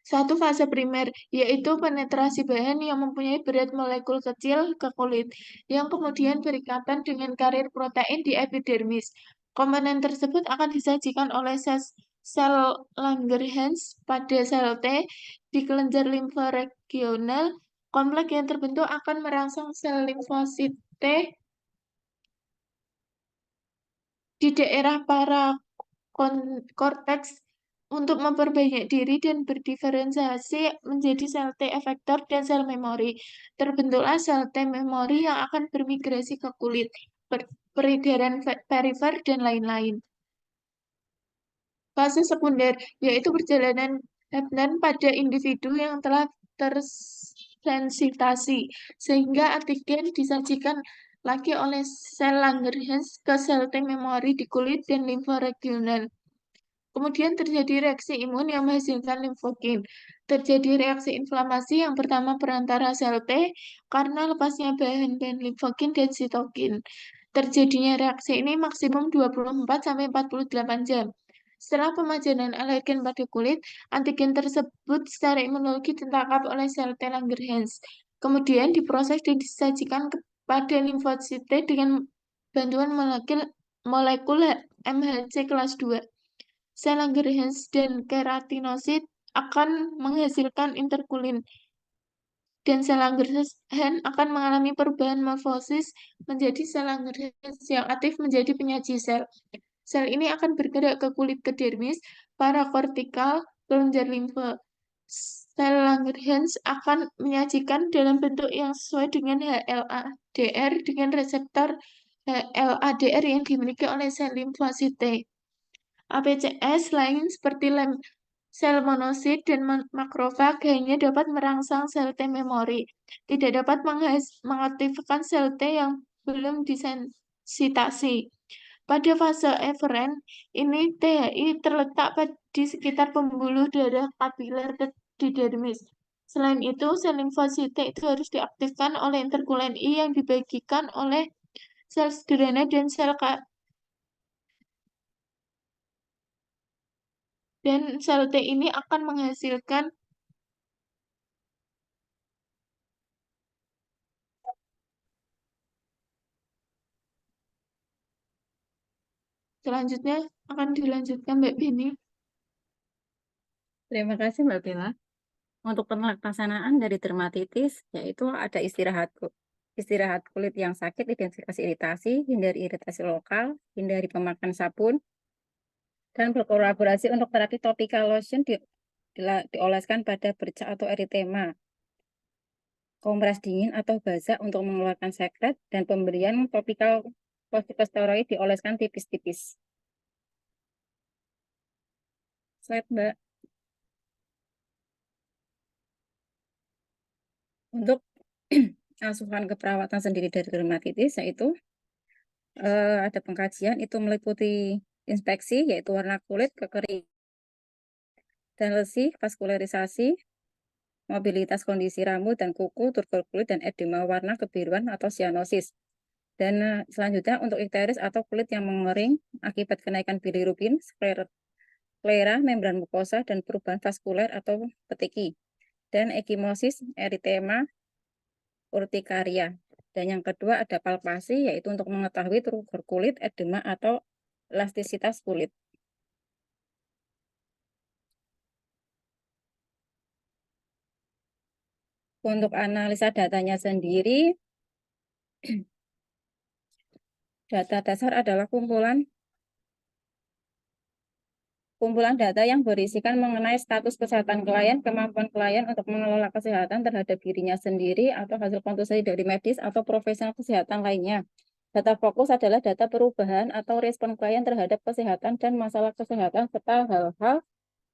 1. Fase primer, yaitu penetrasi bahan yang mempunyai berat molekul kecil ke kulit, yang kemudian berikatan dengan karir protein di epidermis. Komponen tersebut akan disajikan oleh sel Langerhans pada sel T di kelenjar limfa regional. Kompleks yang terbentuk akan merangsang sel limfosit T di daerah parakorteks untuk memperbanyak diri dan berdiferensiasi menjadi sel T efektor dan sel memori. Terbentuklah sel T memori yang akan bermigrasi ke kulit, peredaran perifer, dan lain-lain. Fase sekunder, yaitu perjalanan Hepburn pada individu yang telah tersensitasi, sehingga antigen disajikan lagi oleh sel Langerhans ke sel T memori di kulit dan limfa regional. Kemudian terjadi reaksi imun yang menghasilkan limfokin. Terjadi reaksi inflamasi yang pertama perantara sel T karena lepasnya bahan-bahan limfokin dan sitokin. Terjadinya reaksi ini maksimum 24-48 jam. Setelah pemajanan alergen pada kulit, antigen tersebut secara imunologi ditangkap oleh sel T Langerhans. Kemudian diproses dan disajikan kepada limfosit T dengan bantuan molekul MHC kelas 2. Sel Langerhans dan keratinosit akan menghasilkan interkulin, dan sel Langerhans akan mengalami perubahan morfosis menjadi sel Langerhans yang aktif menjadi penyaji sel. Sel ini akan bergerak ke kulit ke dermis, parakortikal, kelenjar limfa. Sel Langerhans akan menyajikan dalam bentuk yang sesuai dengan HLA-DR dengan reseptor HLA-DR yang dimiliki oleh sel limfosit T. APCS lain seperti sel monosit dan makrofag hanya dapat merangsang sel T memori, tidak dapat mengaktifkan sel T yang belum disensitasi. Pada fase efferent, ini THI terletak di sekitar pembuluh darah kapiler di dermis. Selain itu, sel limfosit T itu harus diaktifkan oleh interkulen I yang dibagikan oleh sel sederhana dan sel T ini akan menghasilkan selanjutnya akan dilanjutkan Mbak Beni. Terima kasih Mbak Bella. Untuk pelaksanaan dari dermatitis, yaitu ada istirahat kulit yang sakit, identifikasi iritasi, hindari iritasi lokal, hindari pemakaian sabun, dan berkolaborasi untuk terapi topical lotion dioleskan pada bercak atau eritema, kompres dingin atau basah untuk mengeluarkan sekret, dan pemberian topikal kortikosteroid dioleskan tipis-tipis. Slide Mbak. Untuk asuhan keperawatan sendiri dari dermatitis, yaitu ada pengkajian itu meliputi inspeksi, yaitu warna kulit, kekeringan, dan lesi, vaskularisasi, mobilitas kondisi rambut dan kuku, turgor kulit, dan edema warna kebiruan atau cyanosis. Dan selanjutnya untuk ikteris atau kulit yang mengering akibat kenaikan bilirubin, sklera, membran mukosa, dan perubahan vaskuler atau petiki. Dan ekimosis, eritema, urtikaria. Dan yang kedua ada palpasi, yaitu untuk mengetahui turgor kulit, edema, atau elastisitas kulit. Untuk analisa datanya sendiri, data dasar adalah kumpulan data yang berisikan mengenai status kesehatan klien, kemampuan klien untuk mengelola kesehatan terhadap dirinya sendiri, atau hasil konsultasi dari medis atau profesional kesehatan lainnya. Data fokus adalah data perubahan atau respon klien terhadap kesehatan dan masalah kesehatan, serta hal-hal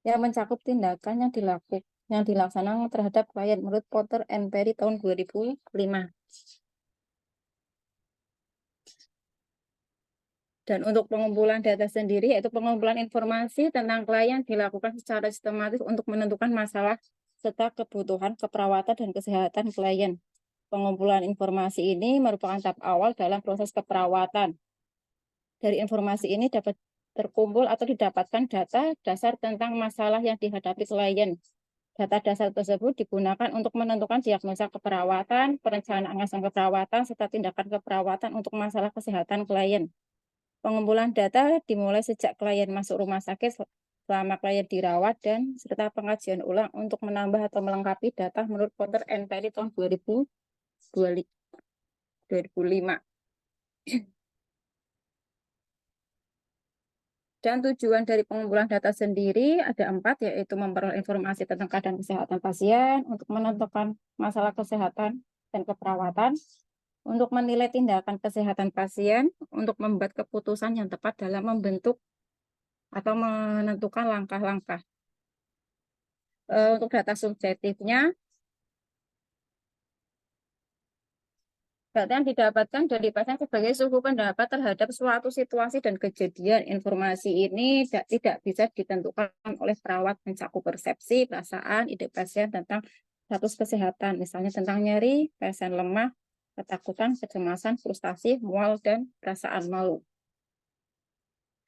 yang mencakup tindakan yang dilaksanakan terhadap klien menurut Porter and Perry tahun 2005. Dan untuk pengumpulan data sendiri, yaitu pengumpulan informasi tentang klien dilakukan secara sistematis untuk menentukan masalah serta kebutuhan keperawatan dan kesehatan klien. Pengumpulan informasi ini merupakan tahap awal dalam proses keperawatan. Dari informasi ini dapat terkumpul atau didapatkan data dasar tentang masalah yang dihadapi klien. Data dasar tersebut digunakan untuk menentukan diagnosa keperawatan, perencanaan asuhan keperawatan, serta tindakan keperawatan untuk masalah kesehatan klien. Pengumpulan data dimulai sejak klien masuk rumah sakit, selama klien dirawat, dan serta pengkajian ulang untuk menambah atau melengkapi data menurut Porter and Perry tahun 2005. Dan tujuan dari pengumpulan data sendiri ada 4, yaitu memperoleh informasi tentang keadaan kesehatan pasien, untuk menentukan masalah kesehatan dan keperawatan, untuk menilai tindakan kesehatan pasien, untuk membuat keputusan yang tepat dalam membentuk atau menentukan langkah-langkah. Untuk data subjektifnya, data yang didapatkan dari pasien sebagai suhu pendapat terhadap suatu situasi dan kejadian. Informasi ini tidak bisa ditentukan oleh perawat, mencakup persepsi, perasaan, ide pasien tentang status kesehatan, misalnya tentang nyeri, pasien lemah, ketakutan, kecemasan, frustasi, mual, dan perasaan malu.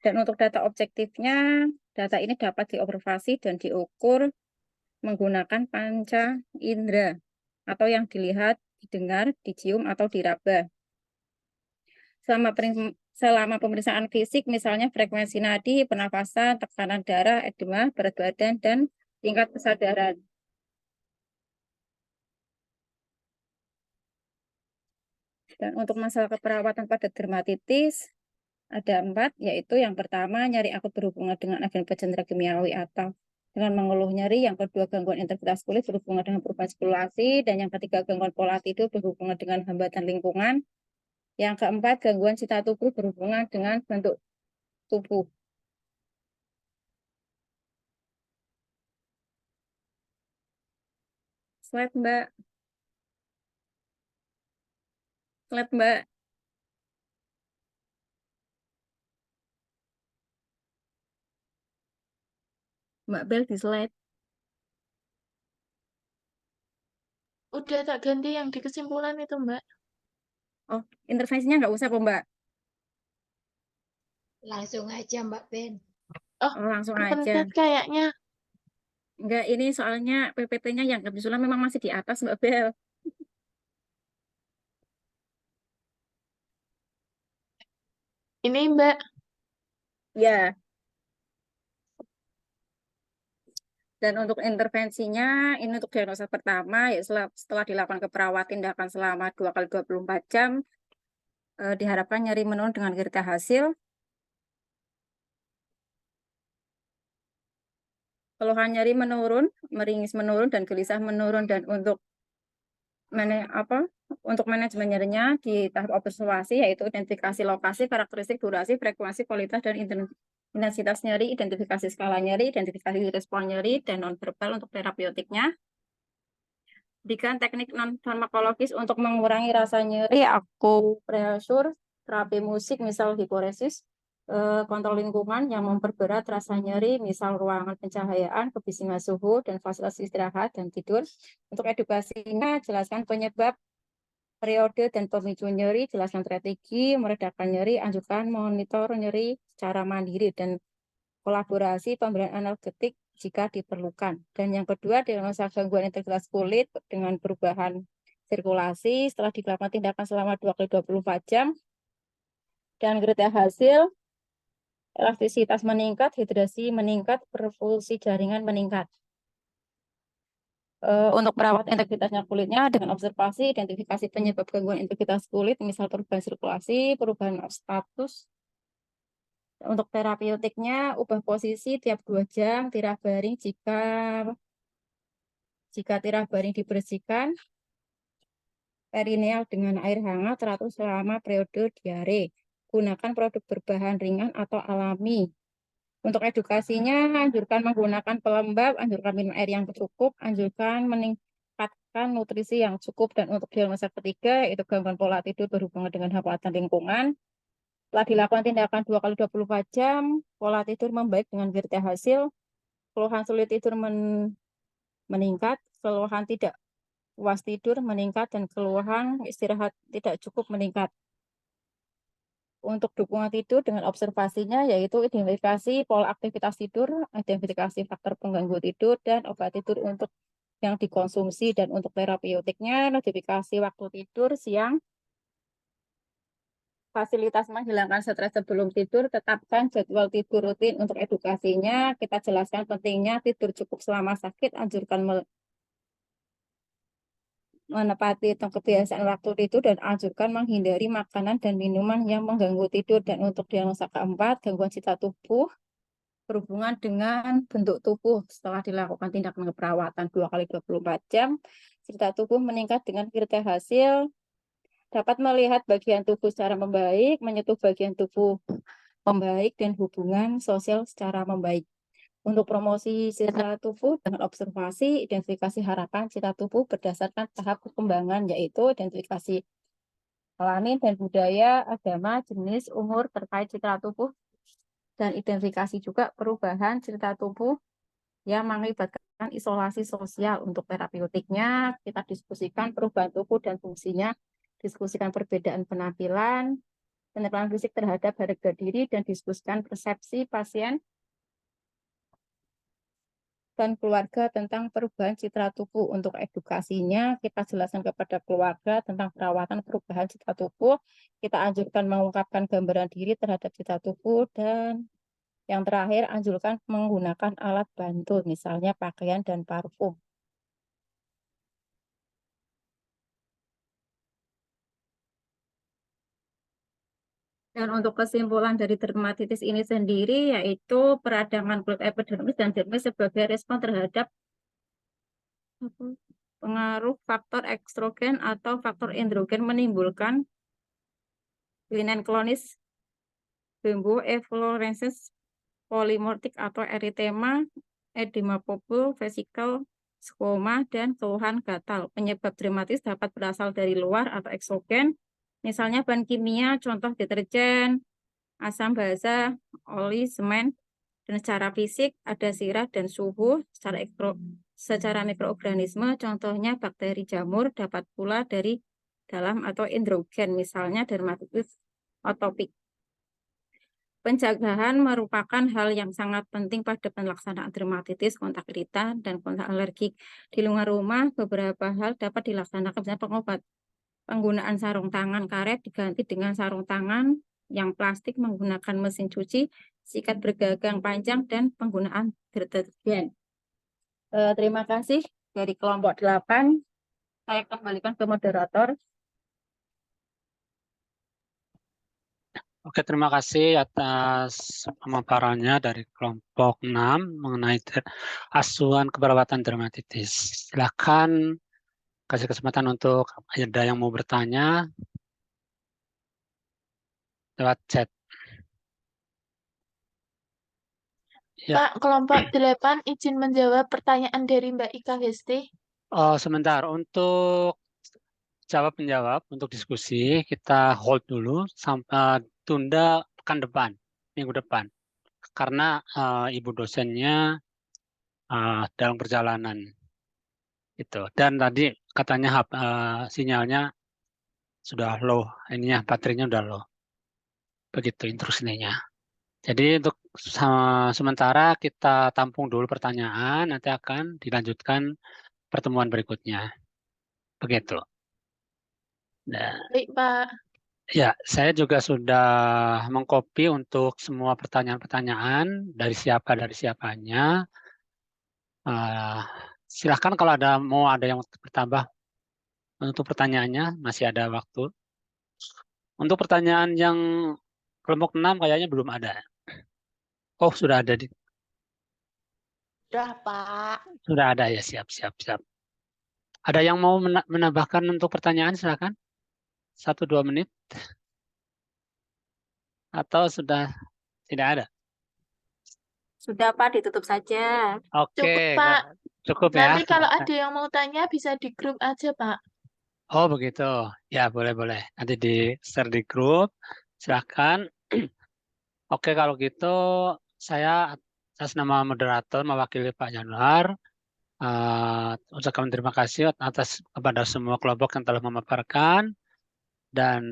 Dan untuk data objektifnya, data ini dapat diobservasi dan diukur menggunakan panca indera, atau yang dilihat, didengar, dicium, atau diraba. Selama pemeriksaan fisik, misalnya frekuensi nadi, pernafasan, tekanan darah, edema, berat badan, dan tingkat kesadaran. Dan untuk masalah keperawatan pada dermatitis, ada 4, yaitu yang pertama, nyeri akut berhubungan dengan agen pencendera kimiawi atau dengan mengeluh nyeri. Yang kedua, gangguan integritas kulit berhubungan dengan perubahan sirkulasi. Dan yang ketiga, gangguan pola tidur berhubungan dengan hambatan lingkungan. Yang keempat, gangguan cita tubuh berhubungan dengan bentuk tubuh. Slide, Mbak. Slide, Mbak. Mbak Bel di slide. Udah tak ganti yang di kesimpulan itu, Mbak. Oh, intervensinya nggak usah kok, Mbak. Langsung aja, Mbak Ben. Oh, langsung aja. kepencet kayaknya. Enggak, ini soalnya PPT-nya yang kebetulan memang masih di atas, Mbak Bel. Ini, Mbak. Ya. Dan untuk intervensinya, ini untuk diagnosa pertama, ya setelah dilakukan keperawatan tindakan selama 2 kali 24 jam, diharapkan nyeri menurun dengan kereta hasil. Keluhan nyeri menurun, meringis menurun, dan gelisah menurun. Dan untuk manajemen nyerinya di tahap observasi, yaitu identifikasi lokasi, karakteristik, durasi, frekuensi, kualitas, dan intensitas nyeri, identifikasi skala nyeri, identifikasi respon nyeri, dan nonverbal untuk terapeutiknya. Berikan teknik non-farmakologis untuk mengurangi rasa nyeri, akupresur, terapi musik, misal hiporesis, kontrol lingkungan yang memperberat rasa nyeri, misal ruangan pencahayaan, kebisingan suhu, dan fasilitas istirahat dan tidur. Untuk edukasinya, jelaskan penyebab, periode, dan pemicu nyeri, jelaskan strategi, meredakan nyeri, anjurkan monitor nyeri secara mandiri, dan kolaborasi pemberian analgetik jika diperlukan. Dan yang kedua, diagnosa gangguan integritas kulit dengan perubahan sirkulasi setelah dilakukan tindakan selama 2x24 jam. Dan kriteria hasil, elastisitas meningkat, hidrasi meningkat, perfungsi jaringan meningkat. Untuk merawat integritasnya kulitnya dengan observasi, identifikasi penyebab gangguan integritas kulit, misal perubahan sirkulasi, perubahan status. Untuk terapeutiknya, ubah posisi tiap 2 jam, tirah baring jika tirah baring dibersihkan, perineal dengan air hangat teratur selama periode diare. Gunakan produk berbahan ringan atau alami. Untuk edukasinya, anjurkan menggunakan pelembab, anjurkan minum air yang cukup, anjurkan meningkatkan nutrisi yang cukup, dan untuk diagnosa ketiga, yaitu gangguan pola tidur berhubungan dengan hambatan lingkungan. Setelah dilakukan tindakan 2x24 jam, pola tidur membaik dengan kriteria hasil, keluhan sulit tidur meningkat, keluhan tidak puas tidur meningkat, dan keluhan istirahat tidak cukup meningkat. Untuk dukungan tidur dengan observasinya, yaitu identifikasi pola aktivitas tidur, identifikasi faktor pengganggu tidur, dan obat tidur untuk yang dikonsumsi. Dan untuk terapeutiknya, notifikasi waktu tidur siang, fasilitas menghilangkan stres sebelum tidur, tetapkan jadwal tidur rutin. Untuk edukasinya, kita jelaskan pentingnya tidur cukup selama sakit, anjurkan menepati kebiasaan waktu tidur, dan anjurkan menghindari makanan dan minuman yang mengganggu tidur. Dan untuk diagnosa keempat, gangguan citra tubuh berhubungan dengan bentuk tubuh. Setelah dilakukan tindakan keperawatan 2x24 jam, citra tubuh meningkat dengan kriteria hasil, dapat melihat bagian tubuh secara membaik, menyentuh bagian tubuh membaik, dan hubungan sosial secara membaik. Untuk promosi citra tubuh dengan observasi, identifikasi harapan citra tubuh berdasarkan tahap perkembangan, yaitu identifikasi kelamin dan budaya, agama, jenis, umur terkait citra tubuh, dan identifikasi juga perubahan citra tubuh yang mengakibatkan isolasi sosial. Untuk terapeutiknya, kita diskusikan perubahan tubuh dan fungsinya, diskusikan perbedaan penampilan, penerangan fisik terhadap harga diri, dan diskusikan persepsi pasien dan keluarga tentang perubahan citra tubuh. Untuk edukasinya, kita jelaskan kepada keluarga tentang perawatan perubahan citra tubuh, kita anjurkan mengungkapkan gambaran diri terhadap citra tubuh, dan yang terakhir, anjurkan menggunakan alat bantu, misalnya pakaian dan parfum. Dan untuk kesimpulan dari dermatitis ini sendiri, yaitu peradangan kulit epidermis dan dermis sebagai respon terhadap pengaruh faktor ekstrogen atau faktor endrogen menimbulkan kelainan kronis, bembo, efflorescence polimortik atau eritema, edema pupil, vesikel, skoma, dan keluhan gatal. Penyebab dermatitis dapat berasal dari luar atau eksogen, misalnya bahan kimia, contoh deterjen, asam basa, oli, semen. Dan secara fisik ada sirah dan suhu. Secara mikroorganisme, contohnya bakteri jamur, dapat pula dari dalam atau endrogen, misalnya dermatitis atopik. Pencegahan merupakan hal yang sangat penting pada pelaksanaan dermatitis, kontak iritan, dan kontak alergik. Di luar rumah, beberapa hal dapat dilaksanakan, misalnya pengobat. Penggunaan sarung tangan karet diganti dengan sarung tangan yang plastik menggunakan mesin cuci, sikat bergagang panjang, dan penggunaan deterjen. Terima kasih dari kelompok 8. Saya kembalikan ke moderator. Oke, terima kasih atas pemaparannya dari kelompok 6 mengenai asuhan keperawatan dermatitis. Silakan kasih kesempatan untuk ada yang mau bertanya lewat chat. Ya. Pak, kelompok 8 izin menjawab pertanyaan dari Mbak Ika Hesti. Oh, sebentar. Untuk jawab menjawab, untuk diskusi kita hold dulu sampai tunda pekan depan, minggu depan. Karena ibu dosennya dalam perjalanan itu. Dan tadi katanya sinyalnya sudah low, ininya baterainya udah low. Begitu instruksinya. Jadi untuk sementara kita tampung dulu pertanyaan, nanti akan dilanjutkan pertemuan berikutnya. Begitu. Nah, Baik, Pak. ya, saya juga sudah mengcopy untuk semua pertanyaan-pertanyaan dari siapanya. Silahkan kalau mau ada yang bertambah untuk pertanyaannya, masih ada waktu. Untuk pertanyaan yang kelompok 6 kayaknya belum ada. Oh, sudah ada. Sudah, Pak. Sudah ada ya, siap. Ada yang mau menambahkan untuk pertanyaan, silakan. 1-2 menit. Atau sudah tidak ada? Sudah, Pak, ditutup saja. Oke, Cukup, Pak. cukup ya. Nanti kalau ada yang mau tanya bisa di grup aja, Pak. Oh, begitu. Ya, boleh. Nanti di-share di grup. Silakan. Oke, kalau gitu saya atas nama moderator mewakili Pak Januar ucapkan terima kasih atas kepada semua kelompok yang telah memaparkan, dan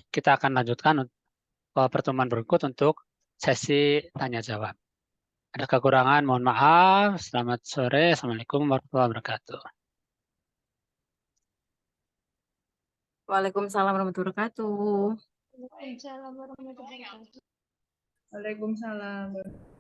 kita akan lanjutkan pertemuan berikut untuk sesi tanya jawab. Ada kekurangan, mohon maaf. Selamat sore. Assalamualaikum warahmatullahi wabarakatuh. Waalaikumsalam warahmatullahi wabarakatuh. Waalaikumsalam warahmatullahi wabarakatuh. Waalaikumsalam.